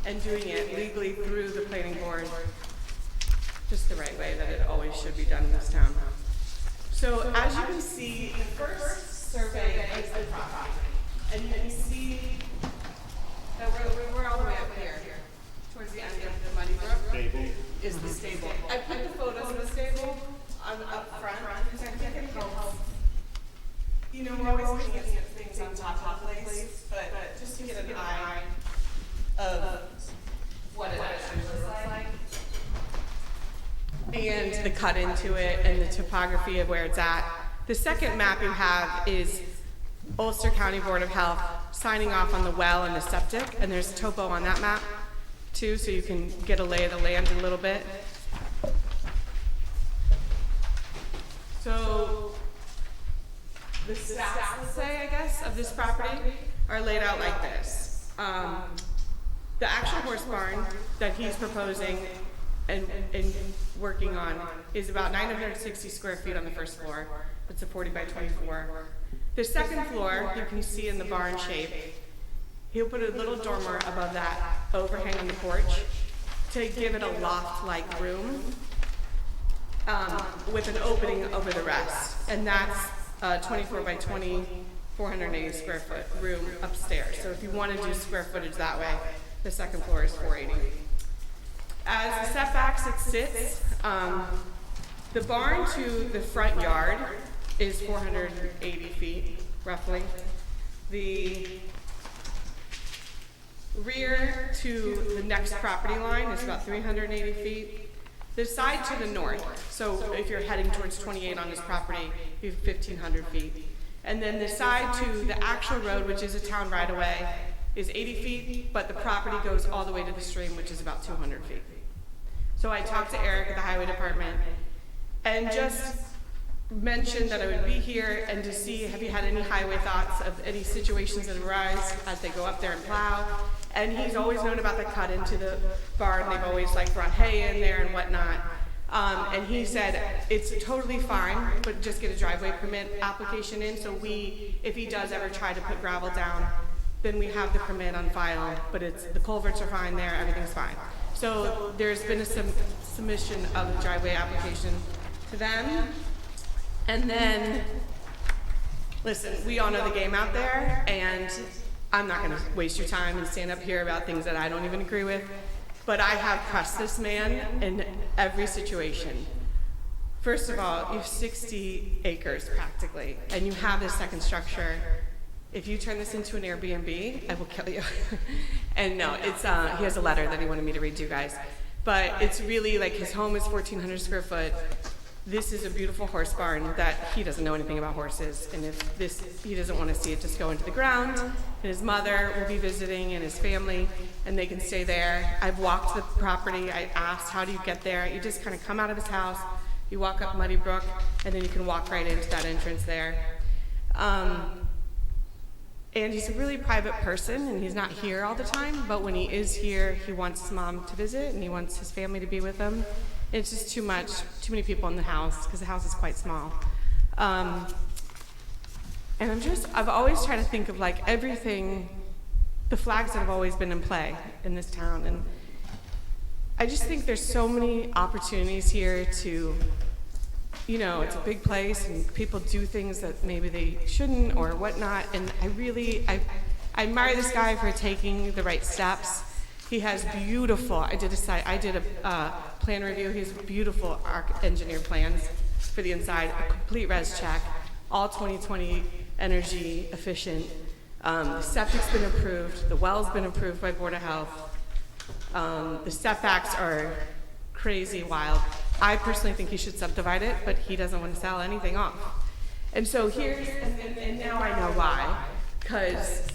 and doing it legally through the planning board, just the right way that it always should be done in this town. So as you can see, the first survey is the property, and you can see that we're all the way up here, towards the end of the Muddy Brook. Stable. Is the stable. I put the photos of the stable up front, because I think it helps. You know, we're always looking at things on top of the place, but just to get an eye of what it actually looks like. And the cut into it and the topography of where it's at. The second map you have is Ulster County Board of Health signing off on the well and the septic, and there's topo on that map too, so you can get a lay of the land a little bit. So the stats, let's say, I guess, of this property are laid out like this. The actual horse barn that he's proposing and working on is about 960 square feet on the first floor. It's a 40 by 24. The second floor, you can see in the barn shape, he'll put a little dormer above that overhang on the porch to give it a loft-like room with an opening over the rest. And that's 24 by 20, 480 square foot room upstairs. So if you want to do square footage that way, the second floor is 480. As the setbacks it sits, the barn to the front yard is 480 feet, roughly. The rear to the next property line is about 380 feet. The side to the north, so if you're heading towards 28 on this property, you have 1,500 feet. And then the side to the actual road, which is a town right-of-way, is 80 feet, but the property goes all the way to the stream, which is about 200 feet. So I talked to Eric at the highway department and just mentioned that I would be here and to see, have you had any highway thoughts of any situations that arise as they go up there and plow? And he's always known about the cut into the barn. They've always like brought hay in there and whatnot. And he said, it's totally fine, but just get a driveway permit application in. So if he does ever try to put gravel down, then we have the permit on file, but the culverts are fine there, everything's fine. So there's been a submission of the driveway application to them. And then, listen, we all know the game out there, and I'm not gonna waste your time and stand up here about things that I don't even agree with, but I have pressed this man in every situation. First of all, you have 60 acres practically, and you have this second structure. If you turn this into an Airbnb, I will kill you. And no, it's he has a letter that he wanted me to read to you guys. But it's really like his home is 1,400 square foot. This is a beautiful horse barn that he doesn't know anything about horses. And if he doesn't want to see it just go into the ground. And his mother will be visiting and his family, and they can stay there. I've walked the property. I asked, how do you get there? You just kind of come out of his house, you walk up Muddy Brook, and then you can walk right into that entrance there. And he's a really private person, and he's not here all the time, but when he is here, he wants his mom to visit, and he wants his family to be with him. It's just too many people in the house, because the house is quite small. And I've always tried to think of like everything, the flags that have always been in play in this town, and I just think there's so many opportunities here to, you know, it's a big place and people do things that maybe they shouldn't or whatnot. And I admire this guy for taking the right steps. He has beautiful, I did a plan review. He has beautiful engineered plans for the inside, a complete res check, all 2020 energy efficient. The septic's been approved. The well's been approved by Board of Health. The setbacks are crazy wild. I personally think he should subdivide it, but he doesn't want to sell anything off. And so and now I know why, because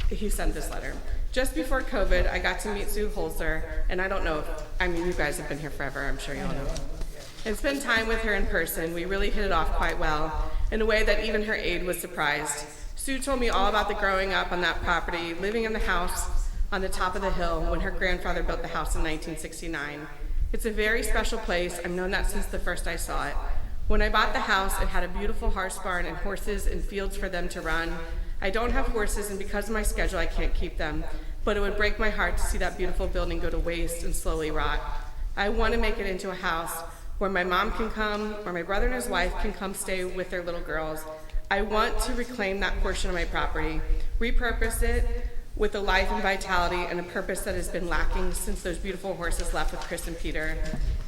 he sent this letter. Just before COVID, I got to meet Sue Ulster, and I don't know you guys have been here forever, I'm sure you all know. And spend time with her in person. We really hit it off quite well, in a way that even her aide was surprised. Sue told me all about the growing up on that property, living in the house on the top of the hill when her grandfather built the house in 1969. It's a very special place. I've known that since the first I saw it. When I bought the house, it had a beautiful horse barn and horses and fields for them to run. I don't have horses, and because of my schedule, I can't keep them. But it would break my heart to see that beautiful building go to waste and slowly rot. I want to make it into a house where my mom can come, or my brother and his wife can come stay with their little girls. I want to reclaim that portion of my property, repurpose it with a life and vitality and a purpose that has been lacking since those beautiful horses left with Chris and Peter.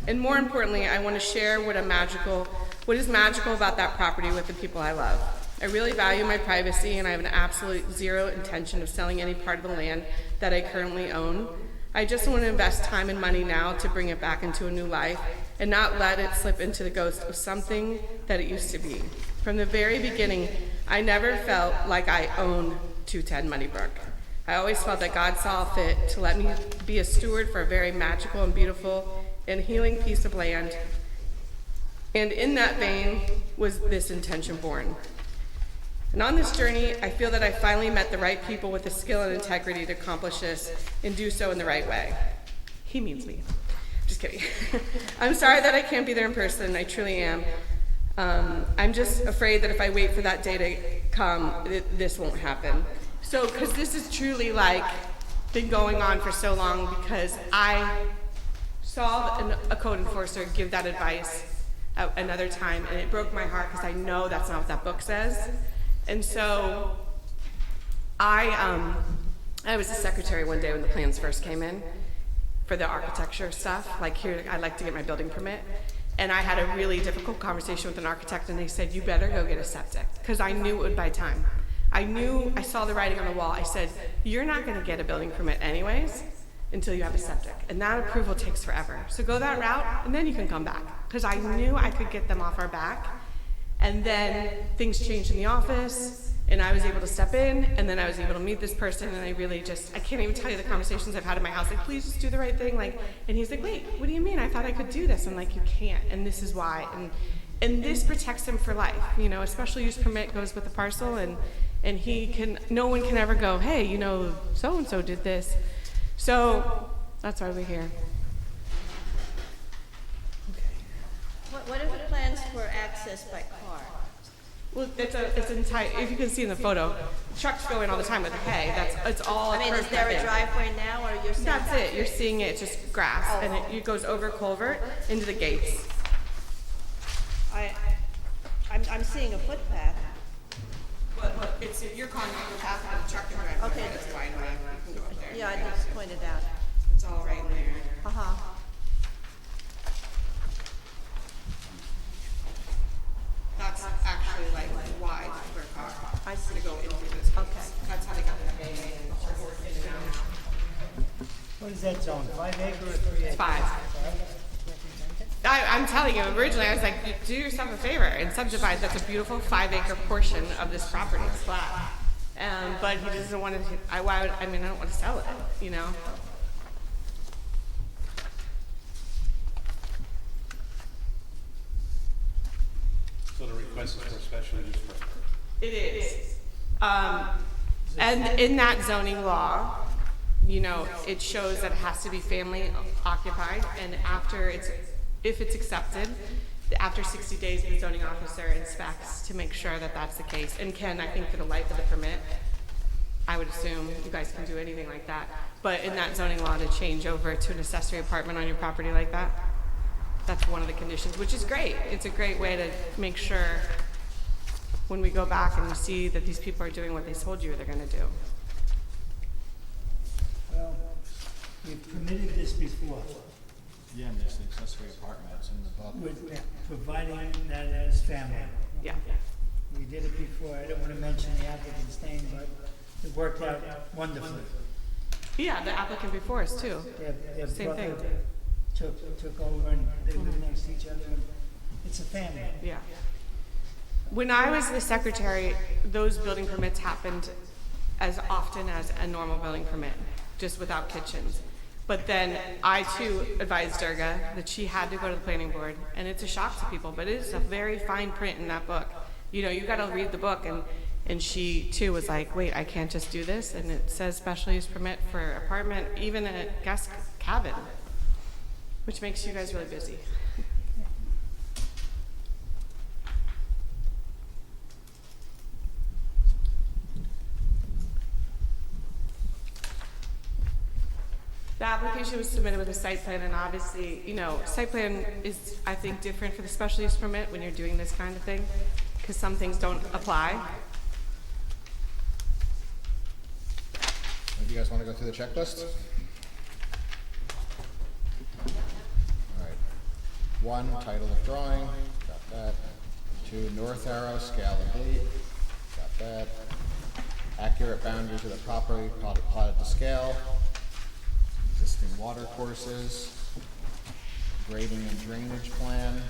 And more importantly, I want to share what is magical about that property with the people I love. I really value my privacy, and I have an absolute zero intention of selling any part of the land that I currently own. I just want to invest time and money now to bring it back into a new life and not let it slip into the ghost of something that it used to be. From the very beginning, I never felt like I owned 210 Moneybrook. I always felt that God saw fit to let me be a steward for a very magical and beautiful and healing piece of land. And in that vein was this intention born. And on this journey, I feel that I finally met the right people with the skill and integrity to accomplish this and do so in the right way. He means me. Just kidding. I'm sorry that I can't be there in person. I truly am. I'm just afraid that if I wait for that day to come, this won't happen. So, because this is truly like been going on for so long, because I saw a code enforcer give that advice at another time, and it broke my heart because I know that's not what that book says. And so I was a secretary one day when the plans first came in for the architecture stuff. Like, here, I'd like to get my building permit. And I had a really difficult conversation with an architect, and they said, you better go get a septic, because I knew it would buy time. I saw the writing on the wall. I said, you're not going to get a building permit anyways until you have a septic, and that approval takes forever. So go that route, and then you can come back, because I knew I could get them off our back. And then things changed in the office, and I was able to step in, and then I was able to meet this person, and I really just, I can't even tell you the conversations I've had in my house, like, please just do the right thing, like, and he's like, wait, what do you mean? I thought I could do this. I'm like, you can't, and this is why. And this protects him for life, you know. A special use permit goes with the parcel, and he can, no one can ever go, hey, you know, so-and-so did this. So that's why we're here. What are the plans for access by car? Well, it's entitled, if you can see in the photo, trucks go in all the time with hay. It's all. I mean, is there a driveway now, or you're saying? That's it. You're seeing it. It's just grass, and it goes over culvert into the gates. I'm seeing a footpath. But it's you're calling it the path of the truck and driveway. Okay. It's wide way. You can go up there. Yeah, I just pointed out. It's all right there. Uh-huh. That's actually like wide for a car. I see. To go into this. Okay. That's how they got the hay and the horse in and out. What is that zone, 5 acre or 3 acre? 5. I'm telling you, originally I was like, do yourself a favor and subdivide. That's a beautiful 5 acre portion of this property. It's flat. But he doesn't want to, I don't want to sell it, you know? So the request is for a special use permit. It is. And in that zoning law, you know, it shows that it has to be family occupied, and if it's accepted, after 60 days, the zoning officer inspects to make sure that that's the case. And Ken, I think for the life of the permit, I would assume you guys can do anything like that. But in that zoning law, to change over to an accessory apartment on your property like that, that's one of the conditions, which is great. It's a great way to make sure when we go back and we see that these people are doing what they told you they're gonna do. Well, we've permitted this before, Yeah, and there's the accessory apartments in the book. with providing that as family. Yeah. We did it before, I don't want to mention the applicant's name, but it worked out wonderfully. Yeah, the applicant before us too. Their Same brother thing. took over, and they live next to each other, and it's a family. Yeah. When I was the secretary, those building permits happened as often as a normal building permit, just without kitchens. But then I too advised Durga that she had to go to the planning board, and it's a shock to people, but it is a very fine print in that book. You know, you gotta read the book, and she too was like, wait, I can't just do this, and it says special use permit for apartment, even a guest cabin, which makes you guys really busy. The application was submitted with a site plan, and obviously, you know, site plan is, I think, different for the special use permit when you're doing this kind of thing, because some things don't apply. Do you guys want to go through the checklist? All right. 1, title of drawing, got that. 2, north arrow, scale and date, got that. Accurate boundaries of the property plotted to scale. Existing water courses, grading and drainage plan,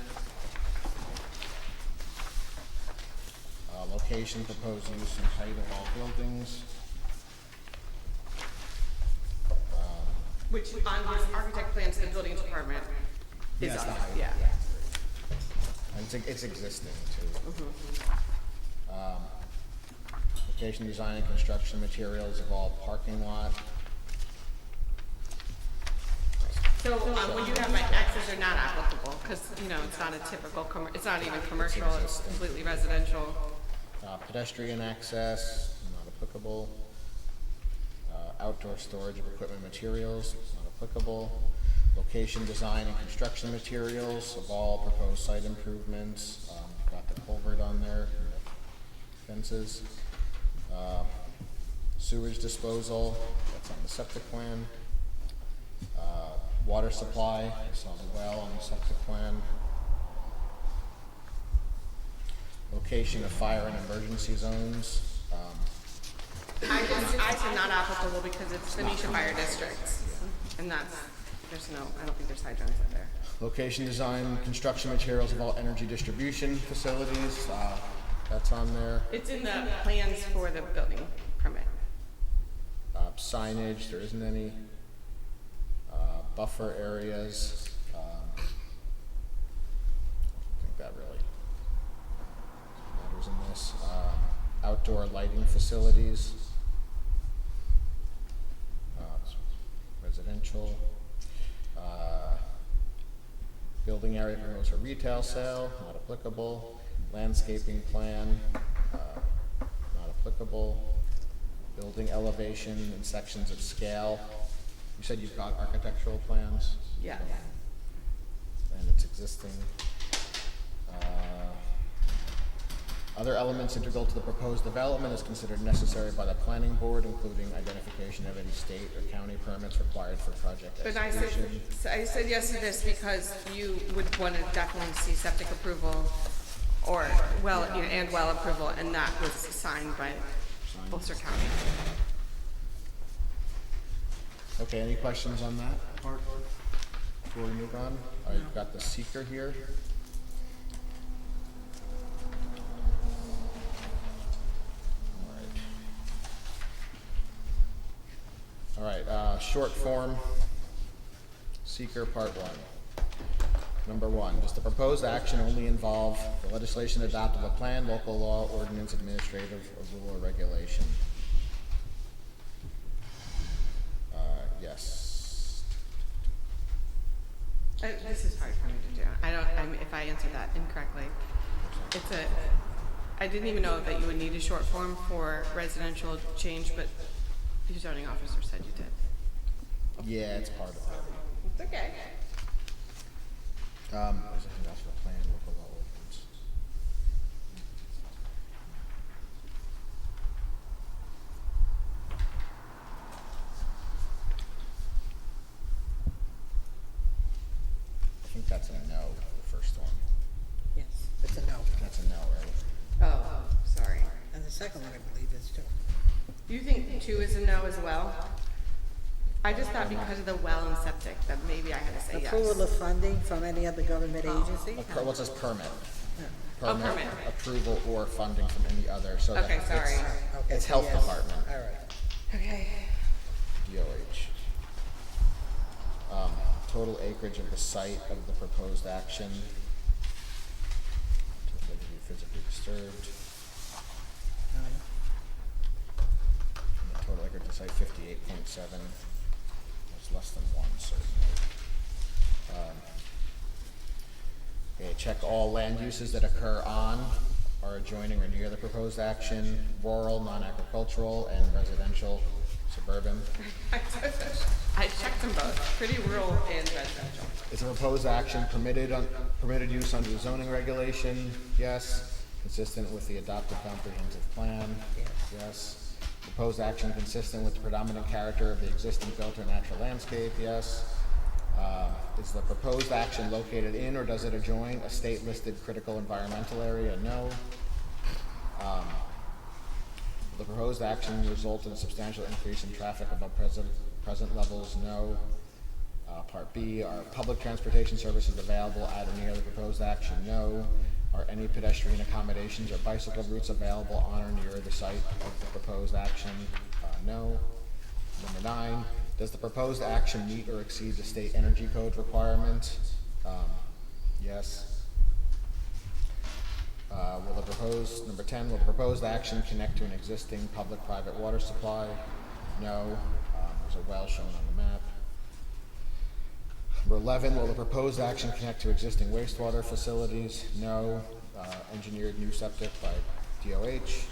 Location, proposed use, and height of all buildings. Which on his architect plans, the building department is Yes, up, the height. yeah. And it's existing too. Location, design, and construction materials of all parking lot. So, when you have my X's are not applicable, because, it's not a typical, it's not even commercial, it's completely residential. Pedestrian access, not applicable. Outdoor storage of equipment materials, not applicable. Location, design, and construction materials of all proposed site improvements. Got the culvert on there, fences. Sewage disposal, that's on the septic plan. Water supply, I saw the well on the septic plan. Location of fire and emergency zones. I said not applicable because it's Phoenicia Fire District, and I don't think there's hydrants up there. Location, design, construction materials of all energy distribution facilities, that's on there. It's in the plans for the building permit. Signage, there isn't any. Buffer areas, I think that really matters in this. Outdoor lighting facilities, residential. Building area proposed for retail sale, not applicable. Landscaping plan, not applicable. Building elevation and sections of scale. You said you've got architectural plans? Yeah. And it's existing. Other elements integral to the proposed development is considered necessary by the planning board, including identification of any state or county permits required for project But execution. I said yes to this because you would want to definitely see septic approval or well approval, and that was signed by Ulster County. Okay, any questions on that part before we move on? You've got the seeker here. All right, short form, seeker part 1. Number 1, does the proposed action only involve the legislation adopted of a plan, local law, ordinance, administrative, or rule or regulation? Yes. This is hard for me to do. If I answered that incorrectly, I didn't even know that you would need a short form for residential change, but your zoning officer said you did. Yeah, it's part of it. It's okay. There's anything else for the plan, local law, ordinance? I think that's a no, the first one. Yes, it's a no. That's a no, right? Oh, sorry. And the second one, I believe, is too. You think 2 is a no as well? I just thought because of the well and septic that maybe I had to say yes. Approval of funding from any other government agency? What says permit? Oh, permit. Approval or funding from any other, so Okay, that sorry. Okay, it's so health yes. department, All right. Okay. DOH. Total acreage of the site of the proposed action. To be physically disturbed. And the total acreage of the site, 58.7. That's less than 1, certainly. Okay, check all land uses that occur on or adjoining or near the proposed action, rural, non-agricultural, and residential, suburban. I checked them both, pretty rural and residential. Is a proposed action permitted use under the zoning regulation? Yes. Consistent with the adopted comprehensive plan? Yes. Proposed action consistent with the predominant character of the existing built or natural landscape? Yes. Is the proposed action located in or does it adjoin a state-listed critical environmental area? No. The proposed action result in a substantial increase in traffic above present levels? No. Part B, are public transportation services available at or near the proposed action? No. Are any pedestrian accommodations or bicycle routes available on or near the site of the proposed action? No. Number 9, does the proposed action meet or exceed the state energy code requirements? Yes. Number 10, will the proposed action connect to an existing public-private water supply? No. There's a well shown on the map. Number 11, will the proposed action connect to existing wastewater facilities? No. Engineered new septic by DOH.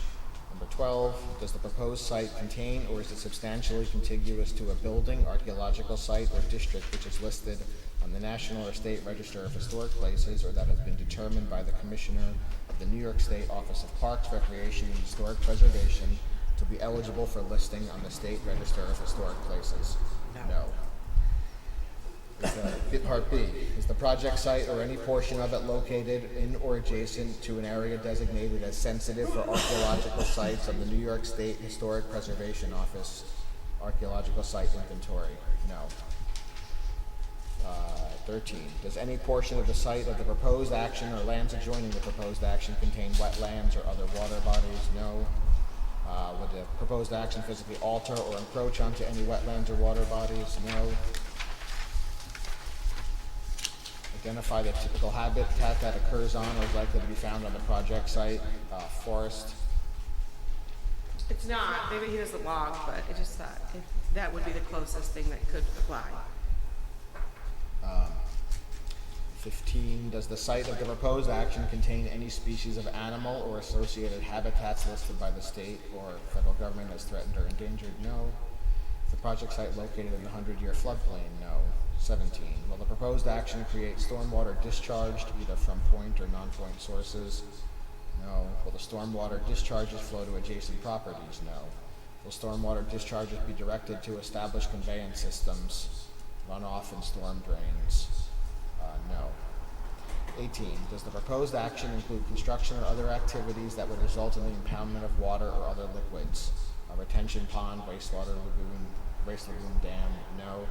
Number 12, does the proposed site contain or is it substantially contiguous to a building, archaeological site, or district which is listed on the National or State Register of Historic Places or that has been determined by the Commissioner of the New York State Office of Parks, Recreation, and Historic Preservation to be eligible for listing on the State Register of Historic Places? No. Part B, is the project site or any portion of it located in or adjacent to an area designated as sensitive for archaeological sites of the New York State Historic Preservation Office Archaeological Site Inventory? No. 13, does any portion of the site of the proposed action or lands adjoining the proposed action contain wetlands or other water bodies? No. Would the proposed action physically alter or encroach onto any wetlands or water bodies? No. Identify the typical habitat that occurs on or is likely to be found on the project site. Forest. It's not, maybe he doesn't log, but I just thought if that would be the closest thing that could apply. 15, does the site of the proposed action contain any species of animal or associated habitats listed by the state or federal government as threatened or endangered? No. Is the project site located in the 100-year floodplain? No. 17, will the proposed action create stormwater discharged either from point or non-point sources? No. Will the stormwater discharges flow to adjacent properties? No. Will stormwater discharges be directed to established conveyance systems, runoff and storm drains? No. 18, does the proposed action include construction or other activities that would result in the impoundment of water or other liquids? A retention pond, waste lagoon dam? No.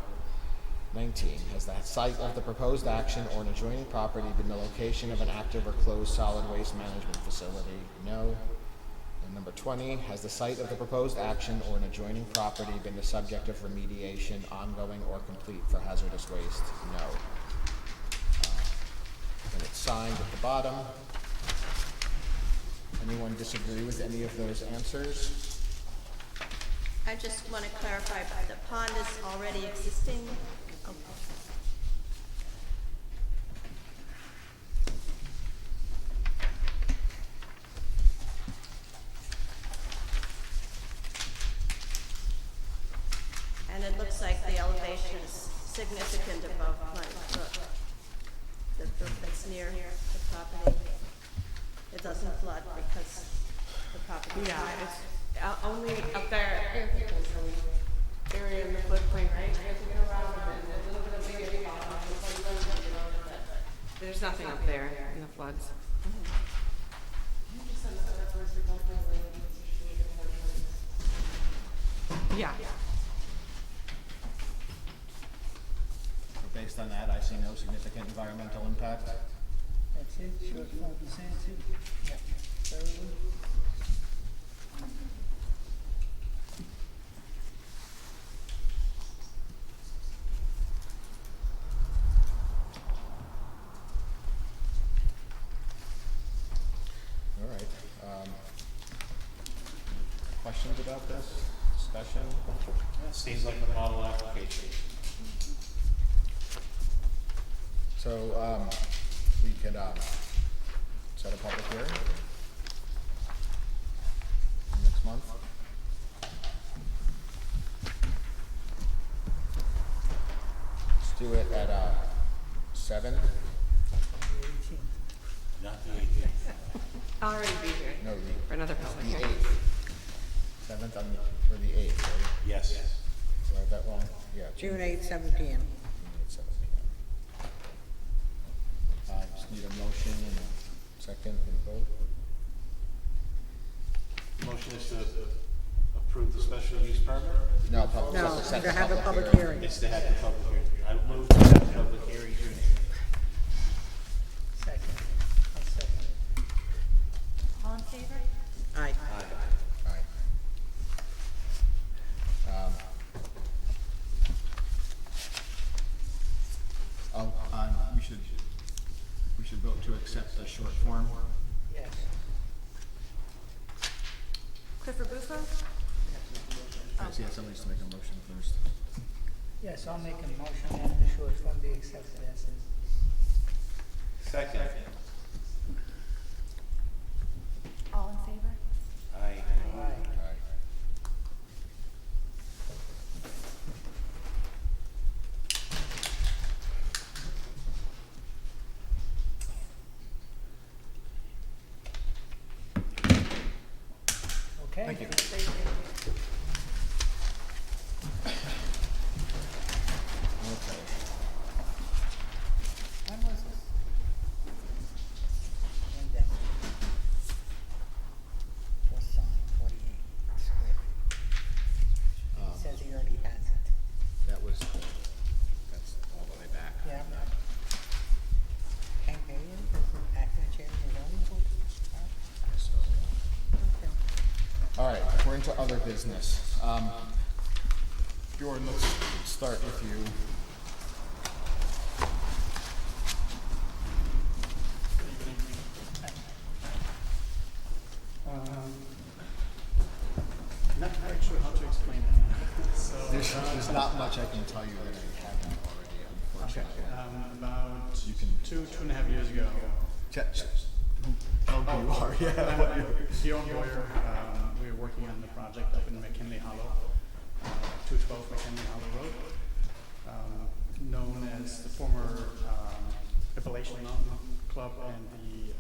19, has the site of the proposed action or an adjoining property been the location of an active or closed solid waste management facility? No. And number 20, has the site of the proposed action or an adjoining property been the subject of remediation, ongoing or complete for hazardous waste? No. And it's signed at the bottom. Anyone disagree with any of those answers? I just want to clarify, the pond is already existing. Okay. And it looks like the elevation is significant above Plymouth Brook. The brook that's near the property. It doesn't flood because the property. Yeah, it's only up there. Area in the floodplain, right? You have to go around and then a little bit of bigger bottom. There's nothing up there in the floods. Yeah. Based on that, I see no significant environmental impact. That's it, short form consent too? Yeah. Very good. All right. Questions about this? Discussion? That seems like a model application. So, we could, set a public hearing next month. Let's do it at, 7. Not the 18th. I'll already be here No, for another the public hearing. 8th. 7th for the 8th, right? Yes. Do I have that wrong? Yeah. June 8th, 7 p.m. June 8th, 7 p.m. Just need a motion and a second and vote. Motion is to approve the special use permit? No, No, set to the have a public hearing. hearing. It's to have the public hearing. I move to have the public hearing June 8th. Second. I'll second it. favor? Aye. Alright. We should vote to accept the short form. Yes. Clifford Bufo? Yeah, somebody needs to make a motion first. Yes, I'll make a motion that the short form be accepted as is. Second. All in favor? Aye. Alright. Okay? Thank you. Okay. When was this? When that? Just signed, 48 square. He says he already has it. That was, that's all the way back. Yeah. Hank Bailey, is acting chair of the zoning board? So, Okay. all right, we're into other business. Bjorn, let's start with you. Not quite sure how to explain it. So, There's not much I can tell you that I haven't already, unfortunately. about You can- 2.5 years ago, Tell who you are, yeah. what you- Bjorn Boyer, we were working on the project up in McKinley Hollow, 212 McKinley Hollow Road, known as the former Appalachian Mountain Club and the,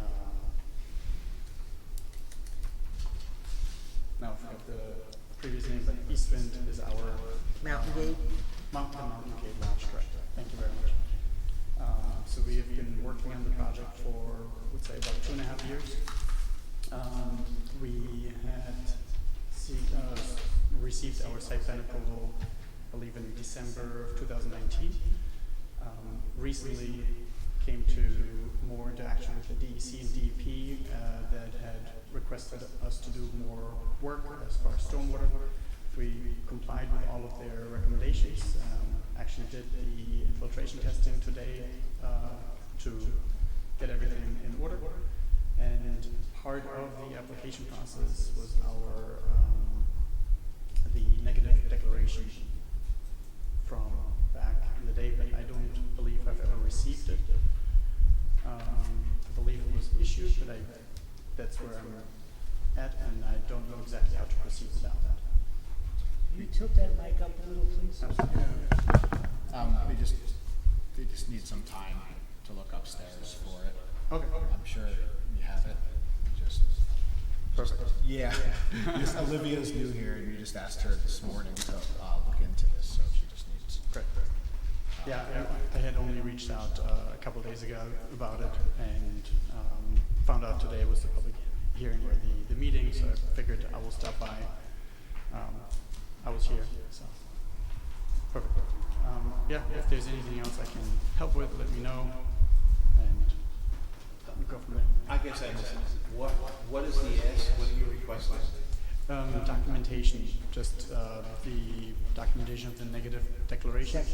now I forgot the previous name, but Eastwind is our Mountain Gate? Mountain Gate Lodge, correct. Thank you very much. So we have been working on the project for, I would say, about 2.5 years. We had received our site plan approval, I believe in December of 2019. Recently came to more interaction with the DEC and DEP that had requested us to do more work as far as stormwater. We complied with all of their recommendations. Actually did the infiltration testing today to get everything in order. And part of the application process was our the negative declaration from back in the day, but I don't believe I've ever received it. I believe it was issued, but that's where I'm at, and I don't know exactly how to proceed without that. You tilt that mic up a little, please? They just need some time to look upstairs for it. Okay. I'm sure you have it. Just Perfect. yeah. Olivia's new here, and you just asked her this morning to look into this, so she just needs. Great. Yeah, I had only reached out a couple days ago about it, and found out today was the public hearing or the meeting, so I figured I will stop by. I was here, so perfect. Yeah, if there's anything else I can help with, let me know, and we'll go from there. I guess I missed, what is the ask, what are you requesting? Documentation, just the documentation of the negative declaration.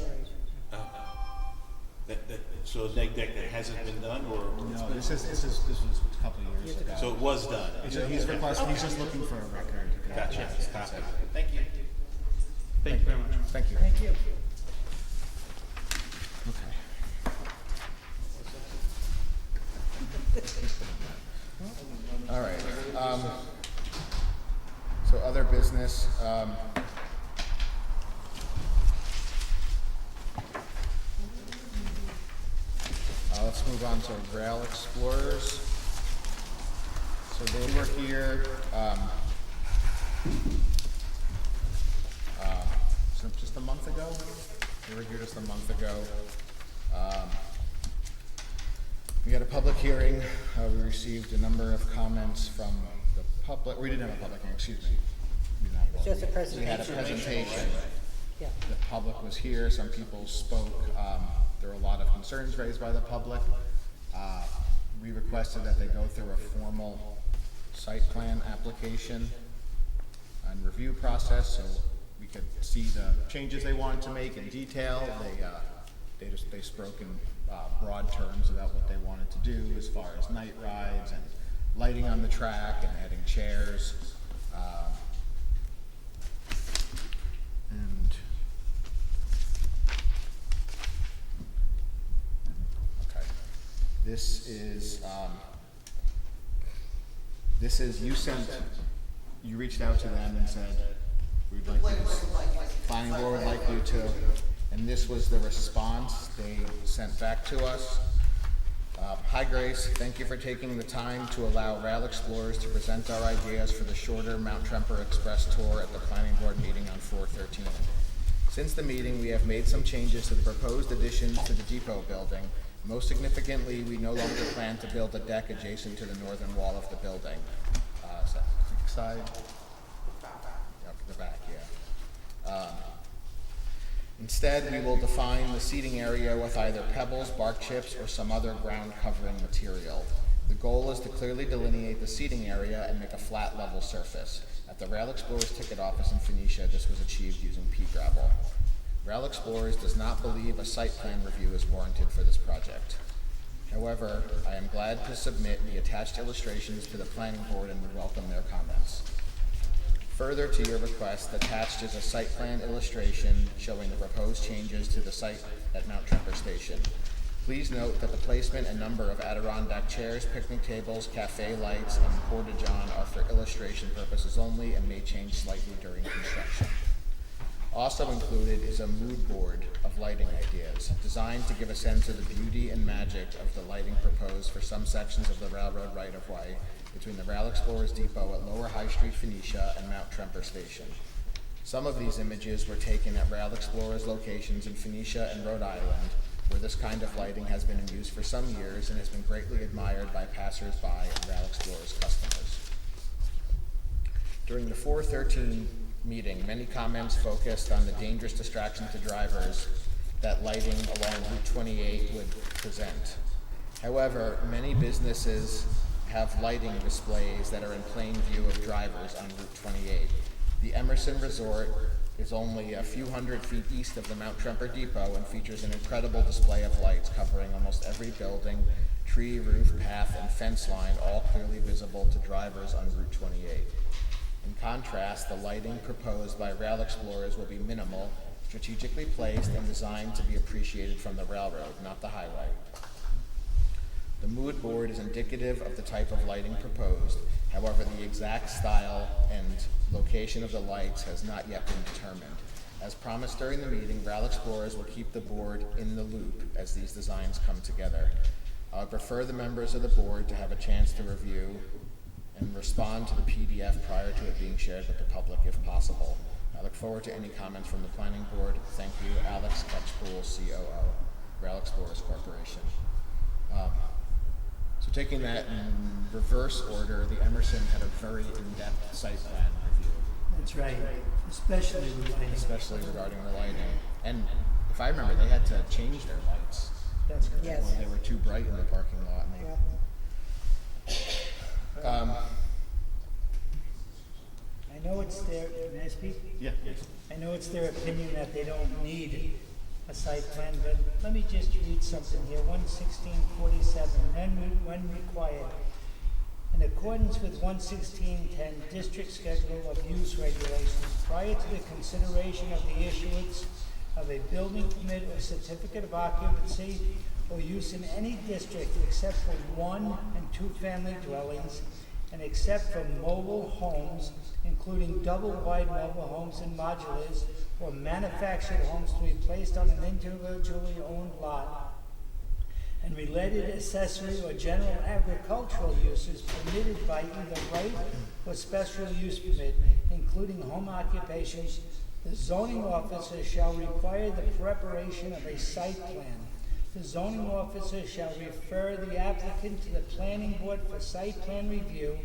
So that hasn't been done, or? No, this was a couple of years ago. So it was done? He's requesting. He's just looking for a record. Gotcha. That's it. Thank you. Thank you very much. Thank you. Thank you. Okay. All right. So other business. Let's move on to Rail Explorers. So they were here. So just a month ago. They were here just a month ago. We had a public hearing. We received a number of comments from the public. We didn't have a public hearing, excuse me. We didn't have a It's just a public hearing. We had a presentation. presentation. Yeah. The public was here. Some people spoke. There were a lot of concerns raised by the public. We requested that they go through a formal site plan application and review process, so we could see the changes they wanted to make in detail. They spoke in broad terms about what they wanted to do as far as night rides and lighting on the track and adding chairs. Okay, this is you reached out to them and said, we'd like you to, planning board would like you to, and this was the response they sent back to us. Hi Grace, thank you for taking the time to allow Rail Explorers to present our ideas for the shorter Mount Tremper Express tour at the planning board meeting on 4/13. Since the meeting, we have made some changes to the proposed additions to the depot building. Most significantly, we no longer plan to build a deck adjacent to the northern wall of the building. Is that the side? The back, yeah. Instead, we will define the seating area with either pebbles, bark chips, or some other ground covering material. The goal is to clearly delineate the seating area and make a flat level surface. At the Rail Explorers ticket office in Phoenicia, this was achieved using pea gravel. Rail Explorers does not believe a site plan review is warranted for this project. However, I am glad to submit the attached illustrations to the planning board and would welcome their comments. Further to your request, attached is a site plan illustration showing the proposed changes to the site at Mount Tremper Station. Please note that the placement and number of Adirondack chairs, picnic tables, cafe lights, and porta-john are for illustration purposes only and may change slightly during construction. Also included is a mood board of lighting ideas, designed to give a sense of the beauty and magic of the lighting proposed for some sections of the railroad right-of-way between the Rail Explorers Depot at Lower High Street, Phoenicia, and Mount Tremper Station. Some of these images were taken at Rail Explorers locations in Phoenicia and Rhode Island, where this kind of lighting has been in use for some years and has been greatly admired by passers-by and Rail Explorers customers. During the 4/13 meeting, many comments focused on the dangerous distraction to drivers that lighting along Route 28 would present. However, many businesses have lighting displays that are in plain view of drivers on Route 28. The Emerson Resort is only a few hundred feet east of the Mount Tremper Depot and features an incredible display of lights covering almost every building, tree, roof, path, and fence line, all clearly visible to drivers on Route 28. In contrast, the lighting proposed by Rail Explorers will be minimal, strategically placed, and designed to be appreciated from the railroad, not the highway. The mood board is indicative of the type of lighting proposed. However, the exact style and location of the lights has not yet been determined. As promised during the meeting, Rail Explorers will keep the board in the loop as these designs come together. I would prefer the members of the board to have a chance to review and respond to the PDF prior to it being shared with the public if possible. I look forward to any comments from the planning board. Thank you, Alex Ketchpool, COO, Rail Explorers Corporation. So taking that in reverse order, the Emerson had a very in-depth site plan review. That's right, especially with lighting. Especially regarding the lighting. And if I remember, they had to change their lights. That's correct. Yes. They were too bright in the parking lot. And I know it's their, may I speak? Yeah, yes. I know it's their opinion that they don't need a site plan, but let me just read something here. 11647, when required, in accordance with 11610 District Schedule of Use Regulations, prior to the consideration of the issuance of a building permit or certificate of occupancy or use in any district except for 1- and 2-family dwellings, and except for mobile homes, including double-wide mobile homes and modulars, or manufactured homes to be placed on an individually owned lot, and related accessory or general agricultural uses permitted by either right or special use permit, including home occupations, the zoning officer shall require the preparation of a site plan. The zoning officer shall refer the applicant to the planning board for site plan review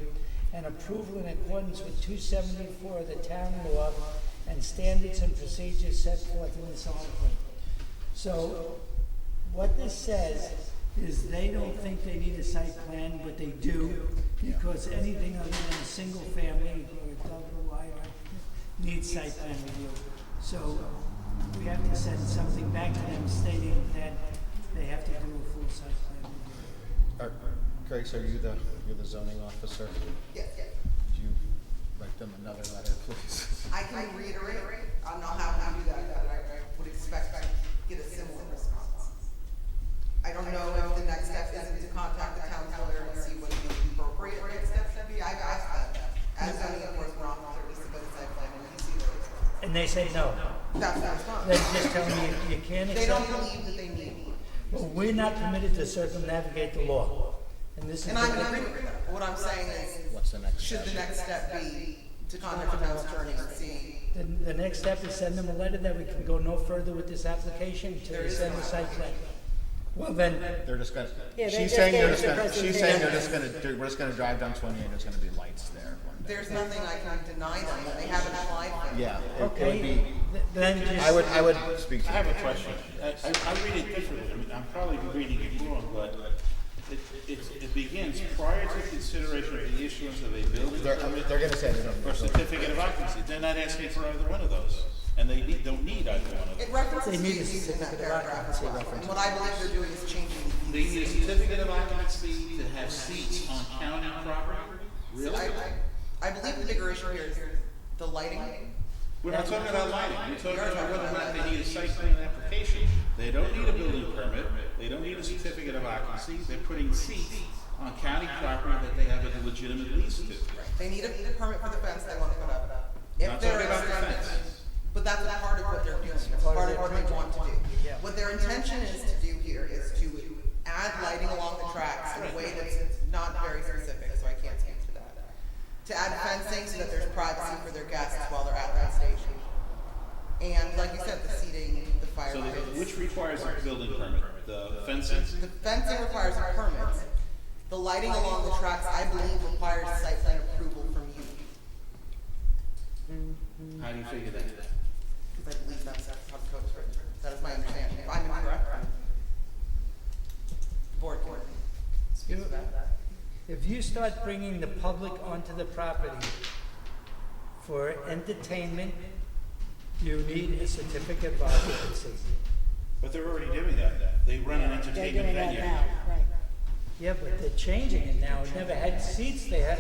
and approval in accordance with 274 of the town law and standards and procedures set forth in this article. So what this says is they don't think they need a site plan, but they do, because anything other than a single family or a double wide needs site plan review. So we have to send something back to them stating that they have to do a full site plan review. Grace, are you're the zoning officer? Yes, yes. Would you write them another letter, please? I can reiterate, I'm not happy to do that, but I would expect to get a similar response. I don't know if the next step isn't to contact the town lawyer and see what the appropriate next step should be. I've asked that as zoning enforcement officer to submit a site plan, and you see what it's. And they say no. That's the response. They just tell me you can't They don't accept it. believe that they need one. Well, we're not permitted to circumnavigate the law. And this is. And I'm in agreement with that. What I'm saying is, What's the next should step? the next step be to contact the town's attorney and see? The next step is send them a letter that we can go no further with this application until they send the site plan. Well, then, They're just gonna, Yeah, they she's just saying gave they're us just the gonna, she's saying they're presentation. just gonna, we're just gonna drive down 20 and there's gonna be lights there one day. There's nothing I can deny them, they haven't applied for it. Yeah, it would okay, be, then just. I would speak to I have you. a question. I read it differently. I mean, I'm probably reading it wrong, but it begins prior to consideration of the issuance of a building permit They're gonna say they don't. or certificate of occupancy. They're not asking for either one of those, and they don't need either one of It those. references They need a fees in that certificate of paragraph as well, and what I believe they're doing is changing the They fees. need a certificate of occupancy to have seats on county property? Really? I believe the bigger issue here is the lighting. We're not talking about lighting. We're talking about whether or not they need a site plan application. They don't need a building permit. They don't need a certificate of occupancy. They're putting seats on county property that they have a legitimate lease to. They need a permit for the fence they want to put up. If Not they're talking about the extending, fence. but that's a part of what they're doing, it's part of what they want to do. Yeah. What their intention is to do here is to add lighting along the tracks in a way that's not very specific, so I can't speak to that. To add fencing so that there's privacy for their guests while they're at that station. And like you said, the seating, the fire So lanes. which requires a building permit? The fencing? The fencing requires a permit. The lighting along the tracks, I believe, requires site plan approval from you. How do you figure that? Because I believe that's how the code's written. That is my understanding. If I'm incorrect, board can speak to that. If you start bringing the public onto the property for entertainment, you need a certificate of occupancy. But they're already doing that. They run an They're entertainment doing that venue. now, right. Yeah, but they're changing it now. It never had seats, they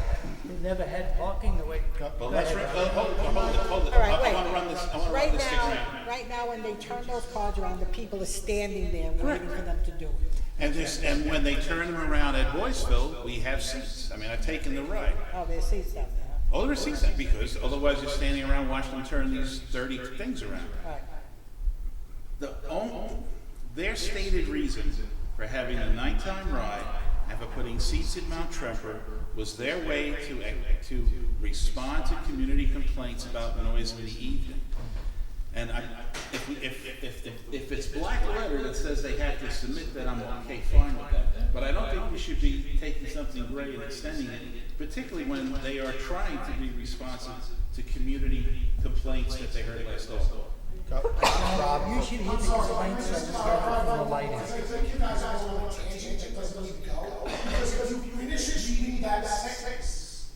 never had parking the way. Well, let's, hold it. All right, I wait. wanna run this, I wanna run Right this to now, ground. right now, when they turn those cars around, the people are standing there waiting for them to do it. And when they turn them around at Boyceville, we have seats. I mean, I've taken the ride. Oh, there's seats down there. Oh, there's seats, because otherwise you're standing around watching them turn these 30 things around. Right. Their stated reason for having a nighttime ride and for putting seats at Mount Tremper was their way to respond to community complaints about noise in the evening. And if it's black letter that says they have to submit that, I'm okay, fine with that. But I don't think we should be taking something gray and extending it, particularly when they are trying to be responsive to community complaints that they heard last fall. You should hear the complaints that start from the lighting. I think you guys are on a tangent that doesn't need to go. Because you finish reading that sentence,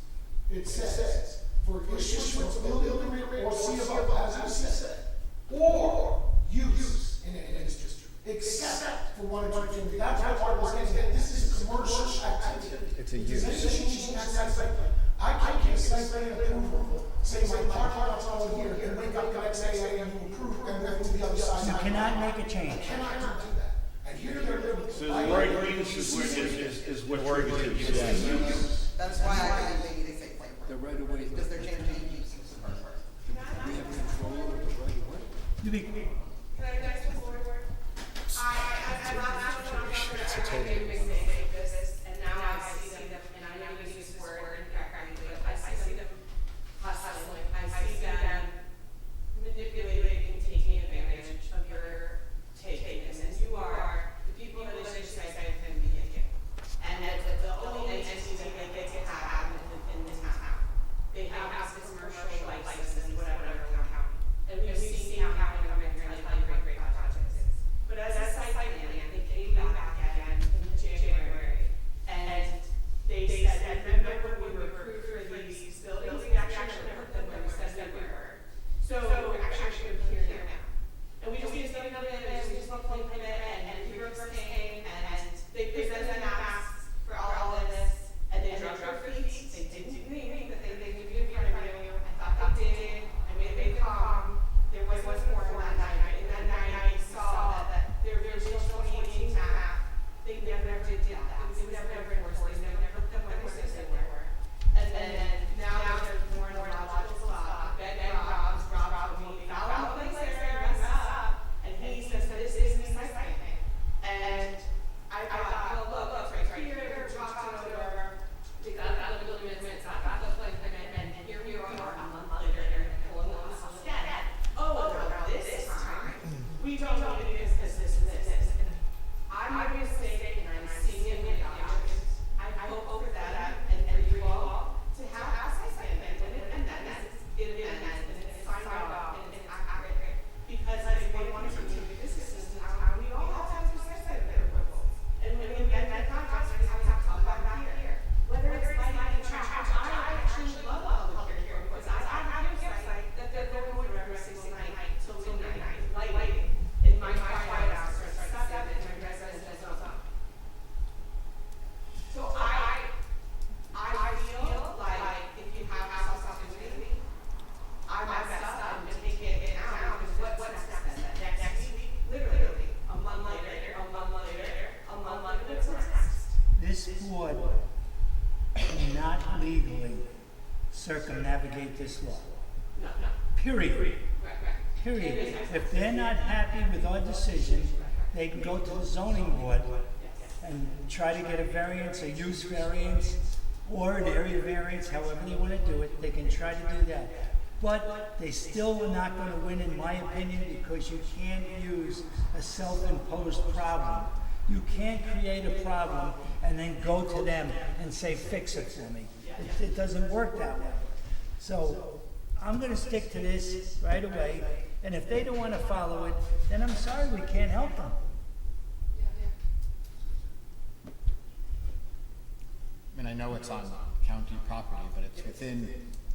it says, for issues with building permit or C of O, as you said, or use in a district, except for one or two things. That's what part was getting at. This is commercial activity. It's a use. This is changing that site plan. I can't get site plan approval, say my parking lot's all here, and wake up the next day and you approve, and then move the other side. You cannot make a change. Cannot do that. And here they're living. So the word use is what triggers it. That's why I believe they need a site plan. The right of way. Because they're changing the use. We have control over the right of way. Can I ask the board? I'm not sure I made a mistake with this, and now I see them, and I know you use this word incorrectly, but I see them hustling. I see them manipulating and taking advantage of your takenness, and you are the people that is just like can be in. And that's the only entity that they get to have in this town. They have this commercial license and whatever county. And we've seen how county come in here and like great projects. But as a site plan, they came back again this board cannot legally circumnavigate this law. Period. Period. If they're not happy with our decision, they can go to the zoning board and try to get a variance, a use variance, or an area variance, however they want to do it. They can try to do that. But they still are not going to win, in my opinion, because you can't use a self-imposed problem. You can't create a problem and then go to them and say, fix it for me. It doesn't work that way. So I'm going to stick to this right away. And if they don't want to follow it, then I'm sorry, we can't help them. I mean, I know it's on county property, but it's within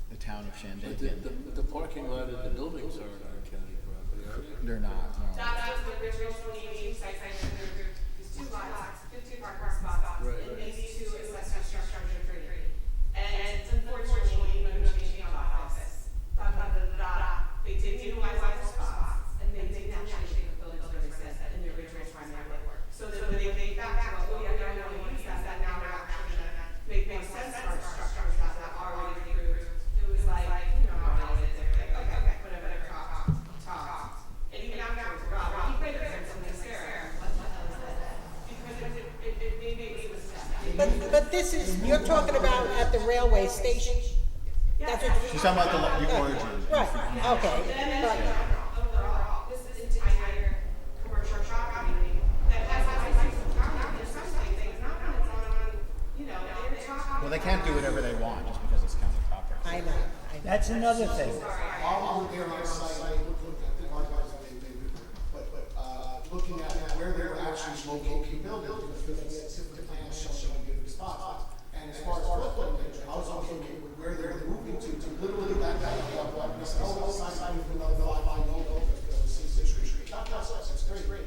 the town of But Shandaken. the parking lot and the buildings aren't on county property, are they? They're not, no. That was the original 2018 site plan. There's two lots, 50 parking spots, Right. and maybe two accessory structure free. And unfortunately, no changing of office. They didn't utilize all the spots, and they didn't actually take the buildings where they said in the original primary work. So then when they came back to, oh yeah, I want to use that now we're actually gonna make sense for our structures that are already approved. It was like, you know, okay, whatever, talk. And even afterwards, Rob, he made a difference in this area. What the hell is that? Because it made me step. But this is, you're talking about at the railway station? That's what She's talking about the origin. Right, okay. But, Overall, this entire commercial property that has there's something things, not when it's on, you know, they're talking. Well, they can't do whatever they want just because it's county property. I know. That's another thing. While we're there on site, looking at where they're actually locating buildings, because that's different plans showing different spots. And as far as floodplain, I was looking at where they're moving to literally that side of another 5 Street. That's great.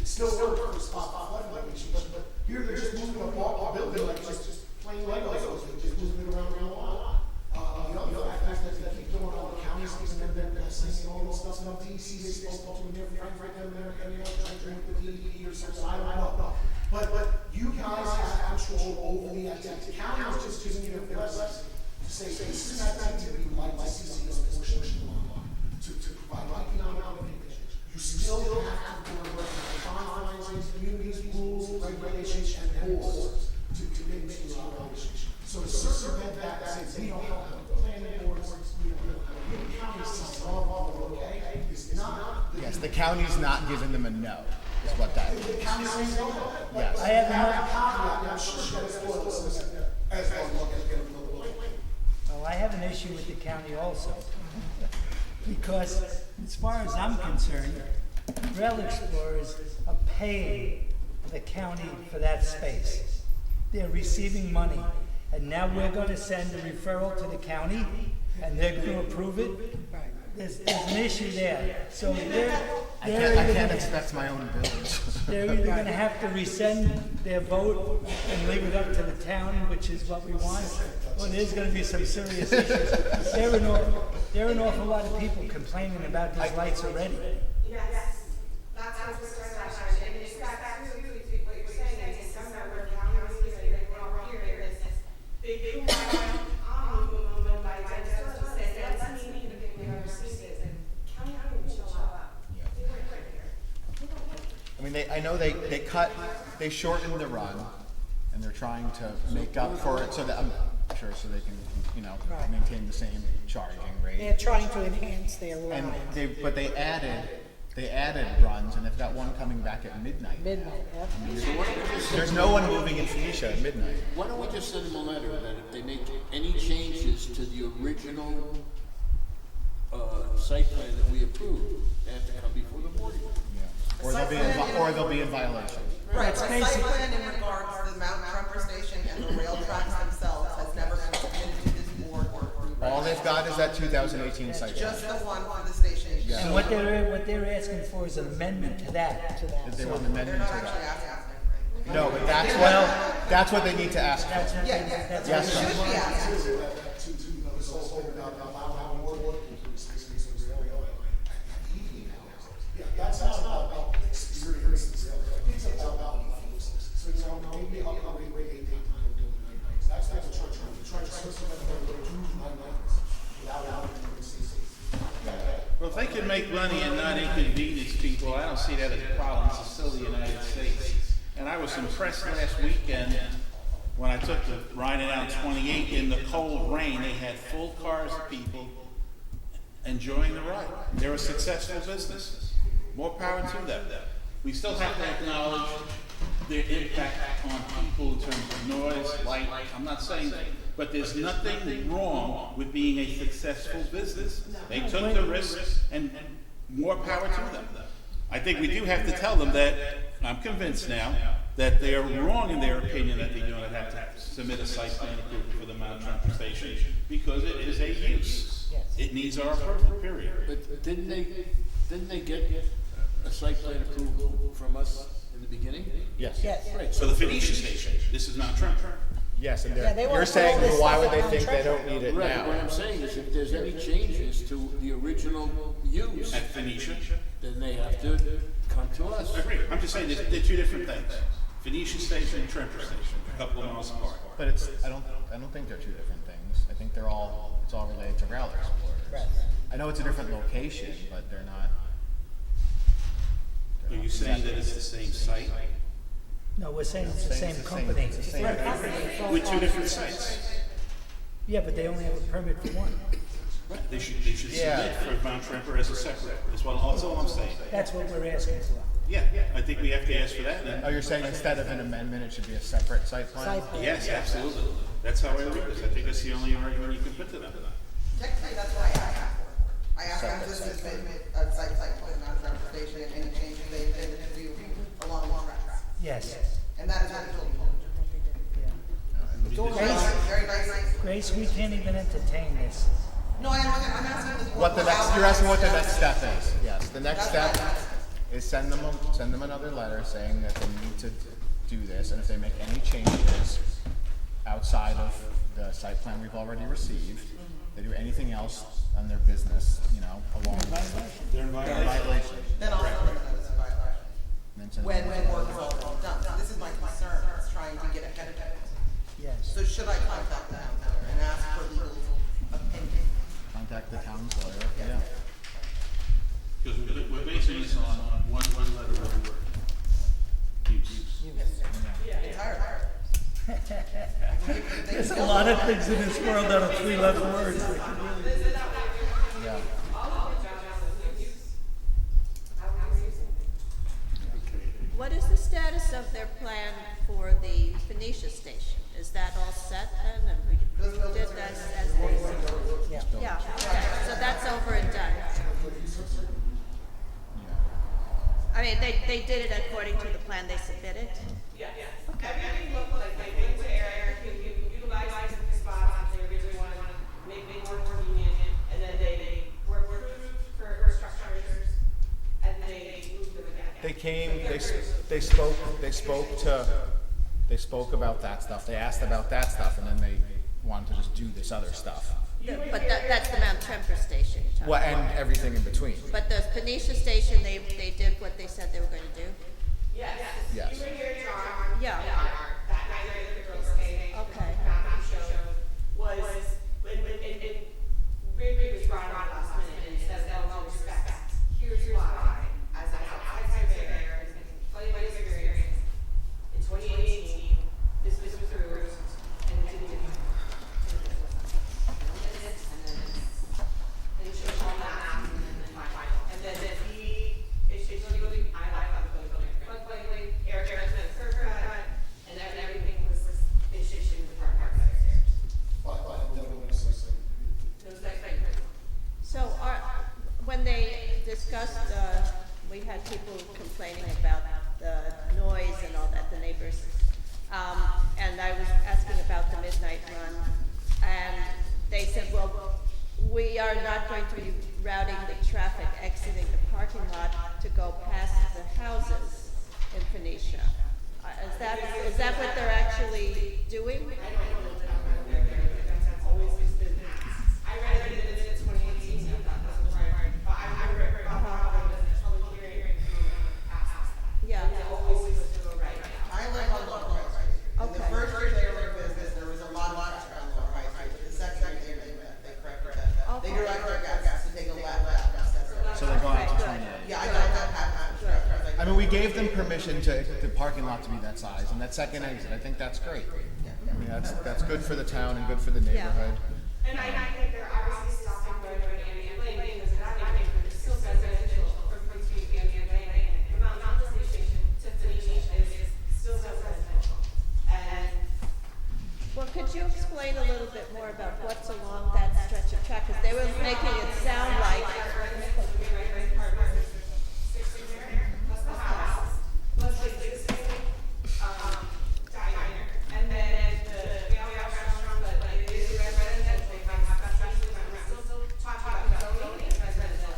It still works for spot floodplain, but here they're just moving a building like just plain Legos, just moving it around the lot. The other fact is that they keep doing all the counties, and they're saying all this stuff, and DC, they spoke to them, right them, and trying to drink the DEP or something, I don't know. But you guys have control over the activity. The county is just giving you a blessing to say, this is an activity we like to see us push along to provide economic benefit. You still have to work with the confines, communities, rules, regulations, and boards to make things operations. So to circumvent that and say, we don't have planning boards, we don't have the county system, all okay, is not. Yes, the county's not giving them a no, is what that The is. county says no. Yes. I have another, I'm sure she got a spoil system as well as get a little bit. well, I have an issue with the county also. Because as far as I'm concerned, Rail Explorers are paying the county for that space. They're receiving money. And now we're gonna send a referral to the county, and they're gonna approve it? There's an issue there. So I can't expect my own village. they're either gonna have to rescind their vote and leave it up to the town, which is what we want, or there's gonna be some serious issues. There are an awful lot of people complaining about these lights already. Yes, that's what we're saying, and it's back to what you're saying, is somewhere where counties, they were all here, there's this big movement by Dennis to say, that's me, we've never seen this, and county didn't show up. They weren't here. I mean, I know they shortened the run, and they're trying to make up for it so that, I'm sure, so they can, Right. maintain the same charging rate. they're trying to enhance their And line. but they added runs, and they've got one coming back at midnight. Midnight, yep. So why don't we just There's no one moving in Phoenicia at midnight. Why don't we just send them a letter that if they make any changes to the original site plan that we approved, they have to come before the board. Yeah. Or they'll be in violation. Right, the site plan in regards to the Mount Trumper Station and the rail tracks themselves has never been submitted to this board or approved. All they've got is that 2018 site plan. Just the one for the station. Yeah. And what they're asking for is an amendment to that. If they want an They're amendment not to actually that. asking. No, but that's what they need to ask for. That's what Yeah, they, yeah, that's yeah, what it should be asking. To this whole thing about allowing more yeah, that's not about experience. It's about so maybe upgrade make money and not inconvenience people, I don't see that as a problem. It's still the United States. And I was impressed last weekend when I took the riding out 28 in the cold rain. They had full cars of people enjoying the ride. They're a successful business. More power to them. We still have to acknowledge their impact on people in terms of noise, light. I'm not saying that, but there's nothing wrong with being a successful business. They took the risk, and more power to them. I think we do have to tell them that, I'm convinced now, that they are wrong in their opinion that they do not have to submit a site plan approval for the Mount Trump station, because it is a use. It needs our approval, period. But didn't they get a site plan approval from us in the beginning? Yes. Yes. Right. So the Phoenicia station, this is Mount Trump. Yes, and Yeah, they wanna you're put saying, all this well, why stuff would they on think they Trump. don't need it Right, what now? I'm saying is if there's any changes to the original use, At Phoenicia? then they have to come to us. I agree. I'm just saying, they're two different things. Phoenicia station and Tremper station, a couple of miles apart. But it's, I don't think they're two different things. I think it's all related to rail explorers. Right. I know it's a different location, but they're not. Are you saying that it's the same site No, we're saying it's the same company. It's the same with two different sites? Yeah, but they only have a permit for one. They should submit for Mount Tremper as a separate, that's all I'm saying. That's what we're asking for. Yeah, I think we have to ask for that. Oh, you're saying instead of an amendment, it should be a separate site plan? Site plan. Yes, absolutely. That's how I read this. I think that's the only argument you can put to them. Technically, that's what I asked for. I asked them to submit a site plan, not a transportation, and any changes they intended to do along the tracks. Yes. And that is what they told me. Very nice. Grace, we can't even entertain this. No, I'm asking this. You're asking what the next step is. Yes, the next step is send them another letter saying that they need to do this, and if they make any changes outside of the site plan we've already received, they do anything else on their business, along They're in violation. Then I'll send them notice of violation. and then send When them- work is all done. This is my concern, is trying to get ahead of it. Yes. So should I contact the town lawyer and ask for legal opinion? Contact the town's lawyer, yeah. Because we're basing this on one letter of use. Entirely. There's a lot of things in this world that are three-letter words. Yeah. What is the status of their plan for the Phoenicia station? Is that all set then, and we approved it as they? Yeah, okay, so that's over and done. I mean, they did it according to the plan they submitted? Yeah. Everything looked like they went to Eric, he utilized the spots, they really wanted to make it more convenient, and then they were approved for structures, and they moved them again. They came, they spoke about that stuff, they asked about that stuff, and then they wanted to just do this other stuff. But that's the Mount Tremper station you're talking Well, about. and everything in between. But the Phoenicia station, they did what they said they were going to do? Yes. Yes. You were here, John. Yeah. That night that the girls came. Okay. That show was, when Rig was brought on last minute and says, no respect. Here's why, as an outside surveyor, and tell you my experience, in 2018, this was approved, and it didn't get and it should all that, and then it's really, I like how the building, Eric had a curb cut, and everything was issued in the park upstairs. It was like, So when they discussed, we had people complaining about the noise and all that, the neighbors. And I was asking about the midnight run, and they said, well, we are not going to be routing the traffic exiting the parking lot to go past the houses in Phoenicia. Is that what they're actually doing? that's always been passed. I read it in 2018, I thought that was right, but I remember how the public hearing passed. Yeah. It always was to go right. I live on Lower High Street. In the first year they were in business, there was a lot of traffic on Lower High Street, but the second year they corrected that. They direct their guests to take a left out instead of. So they're going permission to the parking lot to be that size and that second exit. I think that's great. I mean, that's good for the town and good for the neighborhood. And I think they're obviously stopping road and lane because that way it's still residential from between and lane. From Mount Station to Phoenicia is still residential. And Well, could you explain a little bit more about what's along that stretch of track? Because they were making it sound like, plus the house, plus like the existing diner, and then the restaurant, but like it is residential. They might have that special, we're still talking about zoning and residential.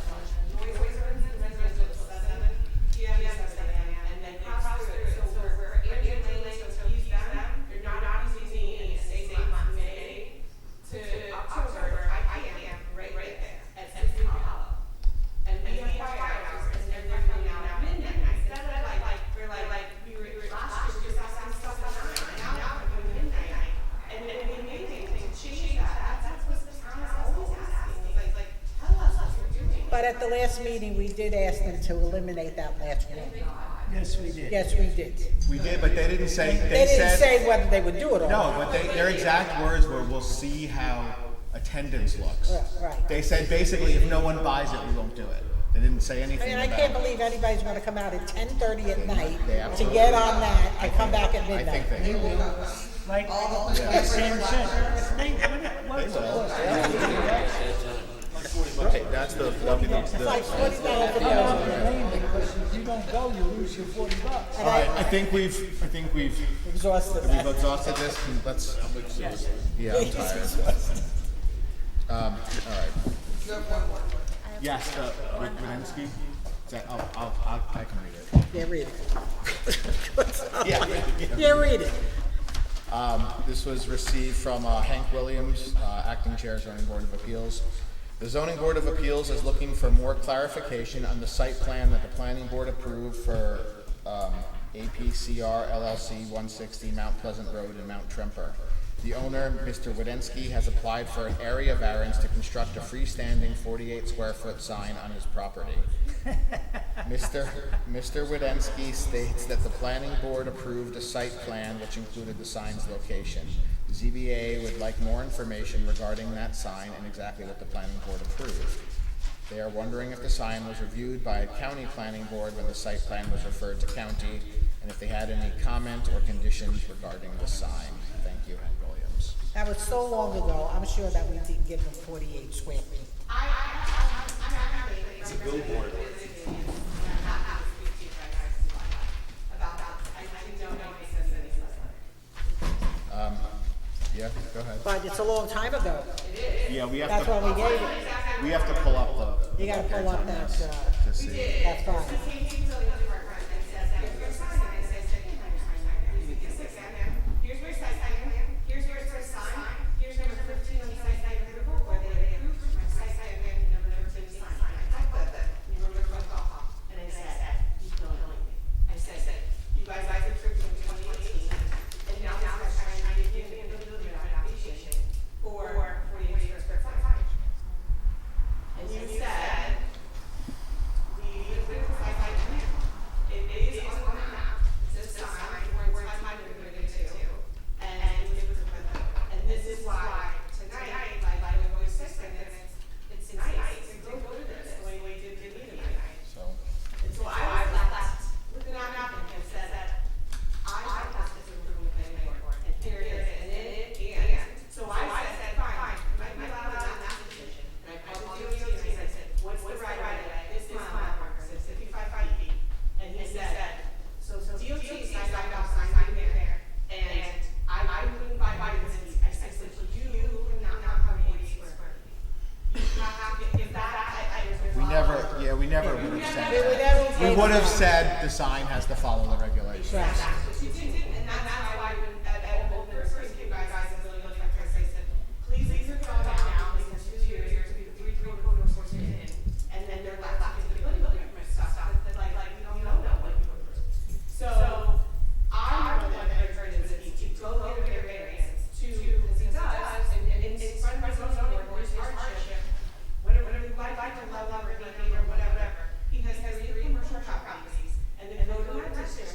Noise ordinance and residential, 7 PM to 7 AM, and then cross through it. So we're in lane, so use them. You're not using any state month, May to October, 5 PM, right there at Septic. And we have 5 hours, and they're coming out at midnight. Instead of like, we're like, we were last year, we just asking stuff at 9, and now we're doing midnight. And we made things to change that. That's what the town is always asking, like, tell us what you're doing. But at the last meeting, we did ask them to eliminate that last one. Yes, we did. Yes, we did. We did, but they didn't say, They didn't say whether they would do it or no, not. but their exact words were, we'll see how attendance looks. Right. They said basically if no one buys it, we won't do it. They didn't say I anything mean, about I can't it. believe anybody's gonna come out at 10:30 at night They to absolutely get on that and come back at I midnight. think they will. Like Sam said, what's the cost? Right, that'll be It's like $40 for Because those. if you don't go, you lose your $40. All right, I think we've Exhausted that. exhausted this. And let's. Yeah, I'm tired. All right. Yes, Winsky. I can read it. Yeah, read it. Yeah. Yeah, read it. This was received from Hank Williams, Acting Chair, Zoning Board of Appeals. The Zoning Board of Appeals is looking for more clarification on the site plan that the Planning Board approved for APCR LLC 160 Mount Pleasant Road in Mount Tremper. The owner, Mr. Widensky, has applied for an area variance to construct a freestanding 48-square-foot sign on his property. Mr. Widensky states that the Planning Board approved a site plan which included the sign's location. The ZBA would like more information regarding that sign and exactly what the Planning Board approved. They are wondering if the sign was reviewed by a county planning board when the site plan was referred to county, and if they had any comment or conditions regarding the sign. Thank you, Hank Williams. That was so long ago, I'm sure that we didn't give them 48 square feet. It's a billboard. Yeah, go ahead. But it's a long time ago. Yeah, we have That's to. why we gave it. We have to pull up the. You gotta pull up that, to see. that's fine. Here's where site plan, here's where it says sign, here's number 15 on the site plan approval, where they approved for my site plan number 15 sign. I typed that, you remember the phone call, and I said, you don't know me. I said, you guys approved in 2018, and now they're trying to give me a little bit of an application for 48 square foot sign. And you said, we approved the site plan. It is on the map, it says sign, we're in time to bring it to. And it was a window. And this is why tonight, like we always say, it's nice to go through this, the way we did tonight. So. And so I was left with an applicant and said that I have this approval planning board, and here it is, and so I said, fine, you might be allowed on that position. And I called the DOT and I said, what's the right way? This mile marker says 55 feet. And he said, so DOT signed off, signed there, and I wouldn't buy this. I said, so you cannot have 80 square feet. You cannot have, if that, We never would have said that. We would have said the sign has to follow the regulations. You didn't, and that's why when, at both first, you guys really looked at this, I said, please withdraw that now, because 2 years to be the 3 code enforcement in, and then they're left in the building permit stuff, that like, we don't know what you approved. So, I'm the one that encourages to go get a variance to, because he does, and it's front of his own board, his hardship, whatever you like to love or hate or whatever, he has 3 commercial properties, and then go to my district,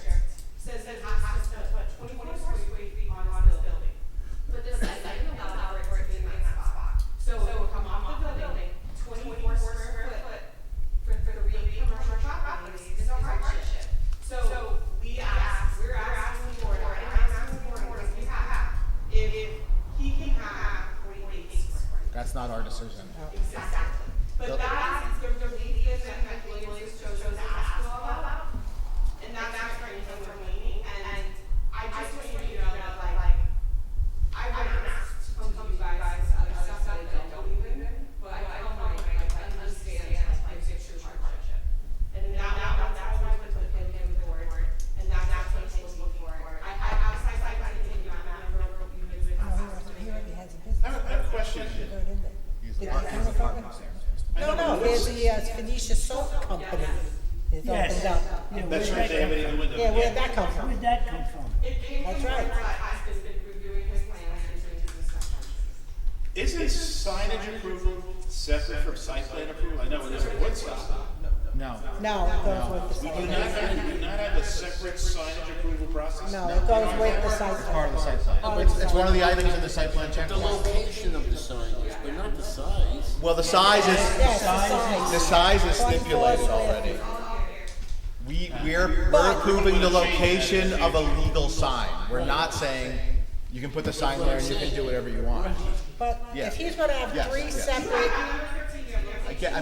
not our decision. Exactly. But that is the relief that Williams chose to ask you all about. And that's strange for me. And I just want you to know that, like, I've been asked to come to you guys other stuff that I don't believe in, but I don't mind, like, I understand, like, it's true hardship. And that's why I put the pin in the board, and that's what I'm looking for. I continue, I'm not never you do it. He already has a business. I have a question. He's Did the they come from? No, there's the Phoenicia Soap Company. It's Yes. opened up. Yeah, That's where'd right, they have it in the window. Yeah, where'd that come from? Where'd that come from? It came That's from right. Durga has been reviewing his plans and doing his inspections. Isn't signage approval separate from site plan approval? I know it is at Woodstock. No. No, it goes with the We site do plan. not have a separate signage approval process? No, it goes with the site It's plan. part of the site plan. It's one of the items in the site plan The checklist. location of the sign is, but not the size. Well, the size is, Yes, the the size. size is stipulated already. We're approving the location of a legal sign. We're not saying you can put the sign there and you can do whatever you want. But Yeah. if he's gonna have Yes, three yes. separate, I get it.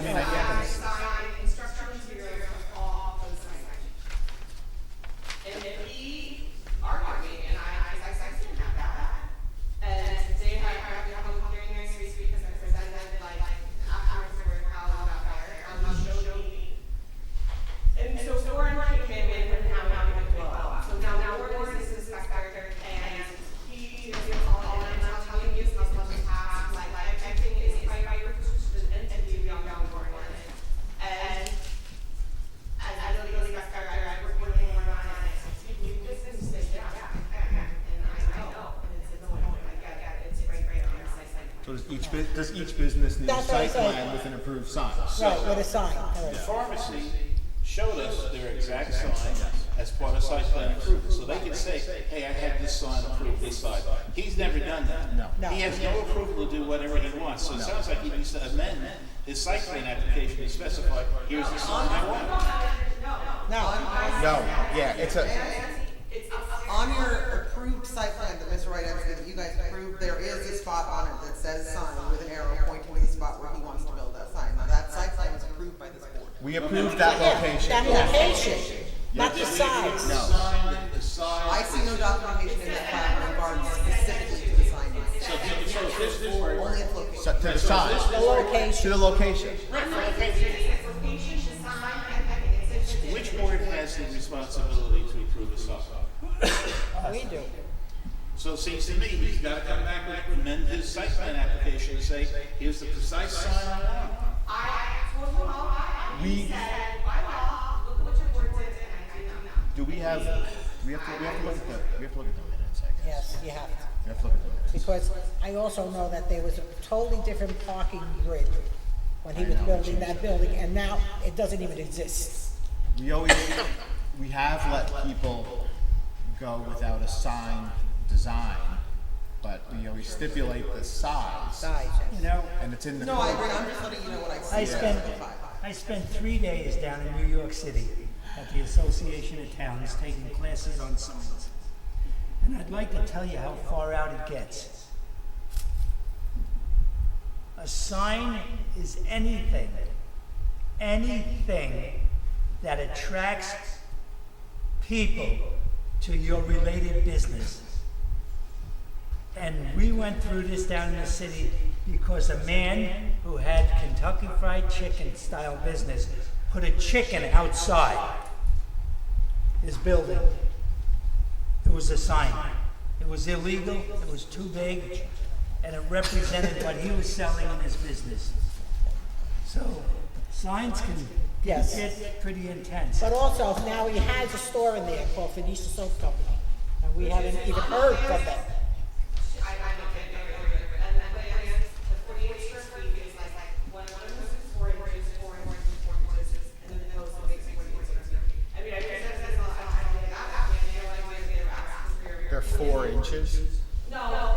Instruction materials for all those signage. And if he argued me, and I still have that, and they have a public hearing next week because I presented like afterward how about there, showed me. And so Warren came in and now we blow up. So now Warren is his inspector and he is all and I'm telling you, this must pass, like everything is right the entity beyond Warren. And as a legal inspector, I work with him on it. You just say, yeah, and I know, and it's annoying, I get it, it's right on the site. So does each business need a That's what I site said. plan with an approved sign? right, with a sign. The pharmacy showed us their exact sign as part of site plan approval, so they can say, hey, I had this sign approved, this side. He's never done that. No. He has no approval to do whatever he wants, so it sounds like he needs to amend his site plan application to specify, here's the sign I want. No, No, yeah, it's a, On your approved site plan that Mr. Wright that you guys approved, there is a spot on it that says sign with an arrow pointing to the spot where he wants to build that sign. Now, that site plan was approved by this board. we approved that location. that location, not the size. The sign. I see no documentation in that plan in regards specifically to the sign. So this board. Only its location. So, to the sign. The location. To the location. Which board has the responsibility to approve a sign? We do. So it seems to me, he's gotta come back and amend his site plan application and say, here's the precise sign I want. We, do we have to look at the minutes, I guess. Yes, you have to. We have to look at the minutes. Because I also know that there was a totally different parking grid when he was building that building, and now it doesn't even exist. We have let people go without a sign design, but we always stipulate the size, Size. You know, and it's in the. No, I agree, I'm just letting you know what I see. I spent 3 days down in New York City at the Association of Towns taking classes on signs. And I'd like to tell you how far out it gets. A sign is anything that attracts people to your related business. And we went through this down in the city because a man who had Kentucky Fried Chicken style business put a chicken outside his building. It was a sign. It was illegal, it was too big, and it represented what he was selling in his business. So signs can Yes. get pretty intense. But also, now he has a store in there called Phoenicia Soap Company, and we haven't even heard from them. They're 4 inches. No,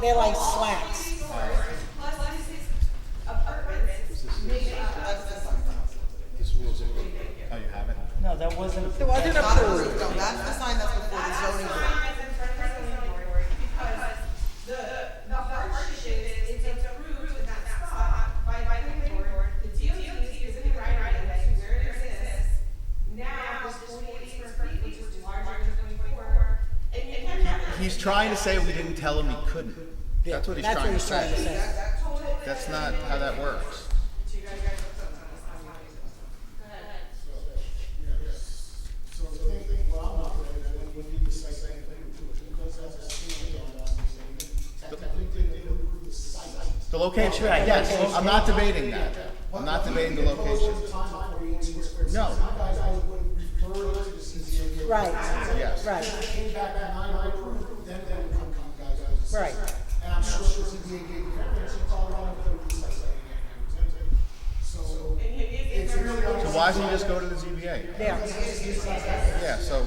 They're like slats. Oh, you have it? No, that wasn't. It wasn't Not approved. approved, no, that's the sign that's before the zoning board. The hardship is, it's approved, he's trying to say we didn't tell him he couldn't. That's what he's trying to say. That's not how that works. So the thing, well, I'm not ready, that would be the site plan approval, because as a standalone, technically didn't approve the site. The location, yes, I'm not debating that. I'm not debating the location. No. Right, Yes. right, Came back at 9 approved, then would come guys. right. And I'm sure the ZBA gave variance in Colorado, but it was site plan again. So it's really. So why doesn't he just go to the ZBA? Yeah. Yeah, so,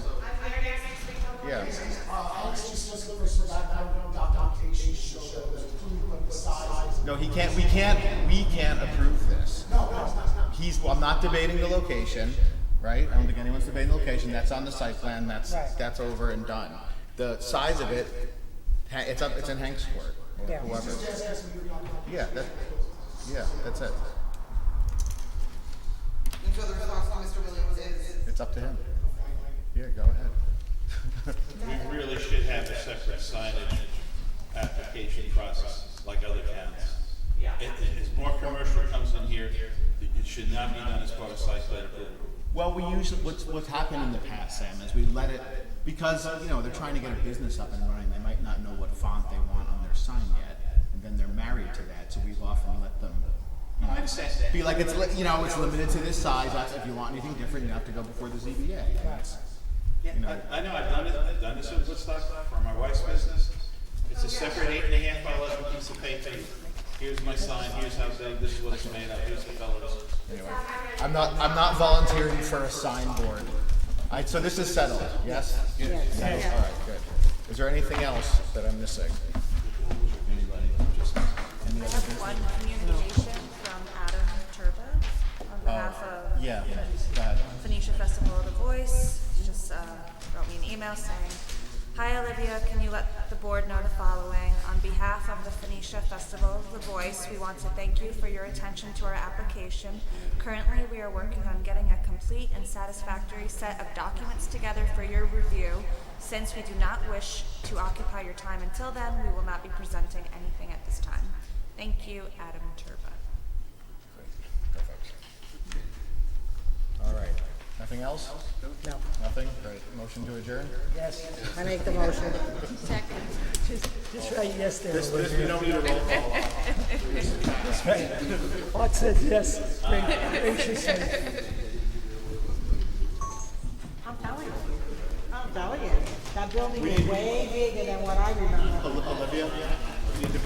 yeah. Alex just was looking for background documentation to show that it was approved, but besides. No, we can't approve this. No. Well, I'm not debating the location, right? I don't think anyone's debating the location. That's on the site plan. That's over and done. The size of it, it's in Hank's court, or Yeah. whoever. Yeah, that's it. And so the response from Mr. Williams is? It's up to him. Yeah, go ahead. We really should have a separate signage application process like other towns. As more commercial comes in here, it should not be done as part of site plan approval. Well, we usually, what's happened in the past, Sam, is we let it, because, they're trying to get a business up and running, they might not know what font they want on their sign yet, and then they're married to that, so we've often let them, be like, it's limited to this size, if you want anything different, you have to go before the ZBA. I know, I've done this with Woodstock for my wife's business. It's a separate 8.5 by 11 piece of paper. Here's my sign, here's how big, this is what it's made of, here's the colors. Anyway, I'm not volunteering for a signboard. So this is settled, yes? Yes. All right, good. Is there anything else that I'm missing? I have one communication from Adam Turba on behalf of Yeah, go ahead. Phoenicia Festival of the Voice. He just wrote me an email saying, "Hi Olivia, can you let the board know the following? On behalf of the Phoenicia Festival of the Voice, we want to thank you for your attention to our application. Currently, we are working on getting a complete and satisfactory set of documents together for your review. Since we do not wish to occupy your time until then, we will not be presenting anything at this time. Thank you, Adam Turba." Perfect. All right. Nothing else? No. Nothing? Great. Motion to adjourn? Yes, I make the motion. just right, yes there. We don't need a roll call. That's right. Art says yes, graciously. I'm telling you, that building is way bigger than what I remember. Olivia, you need to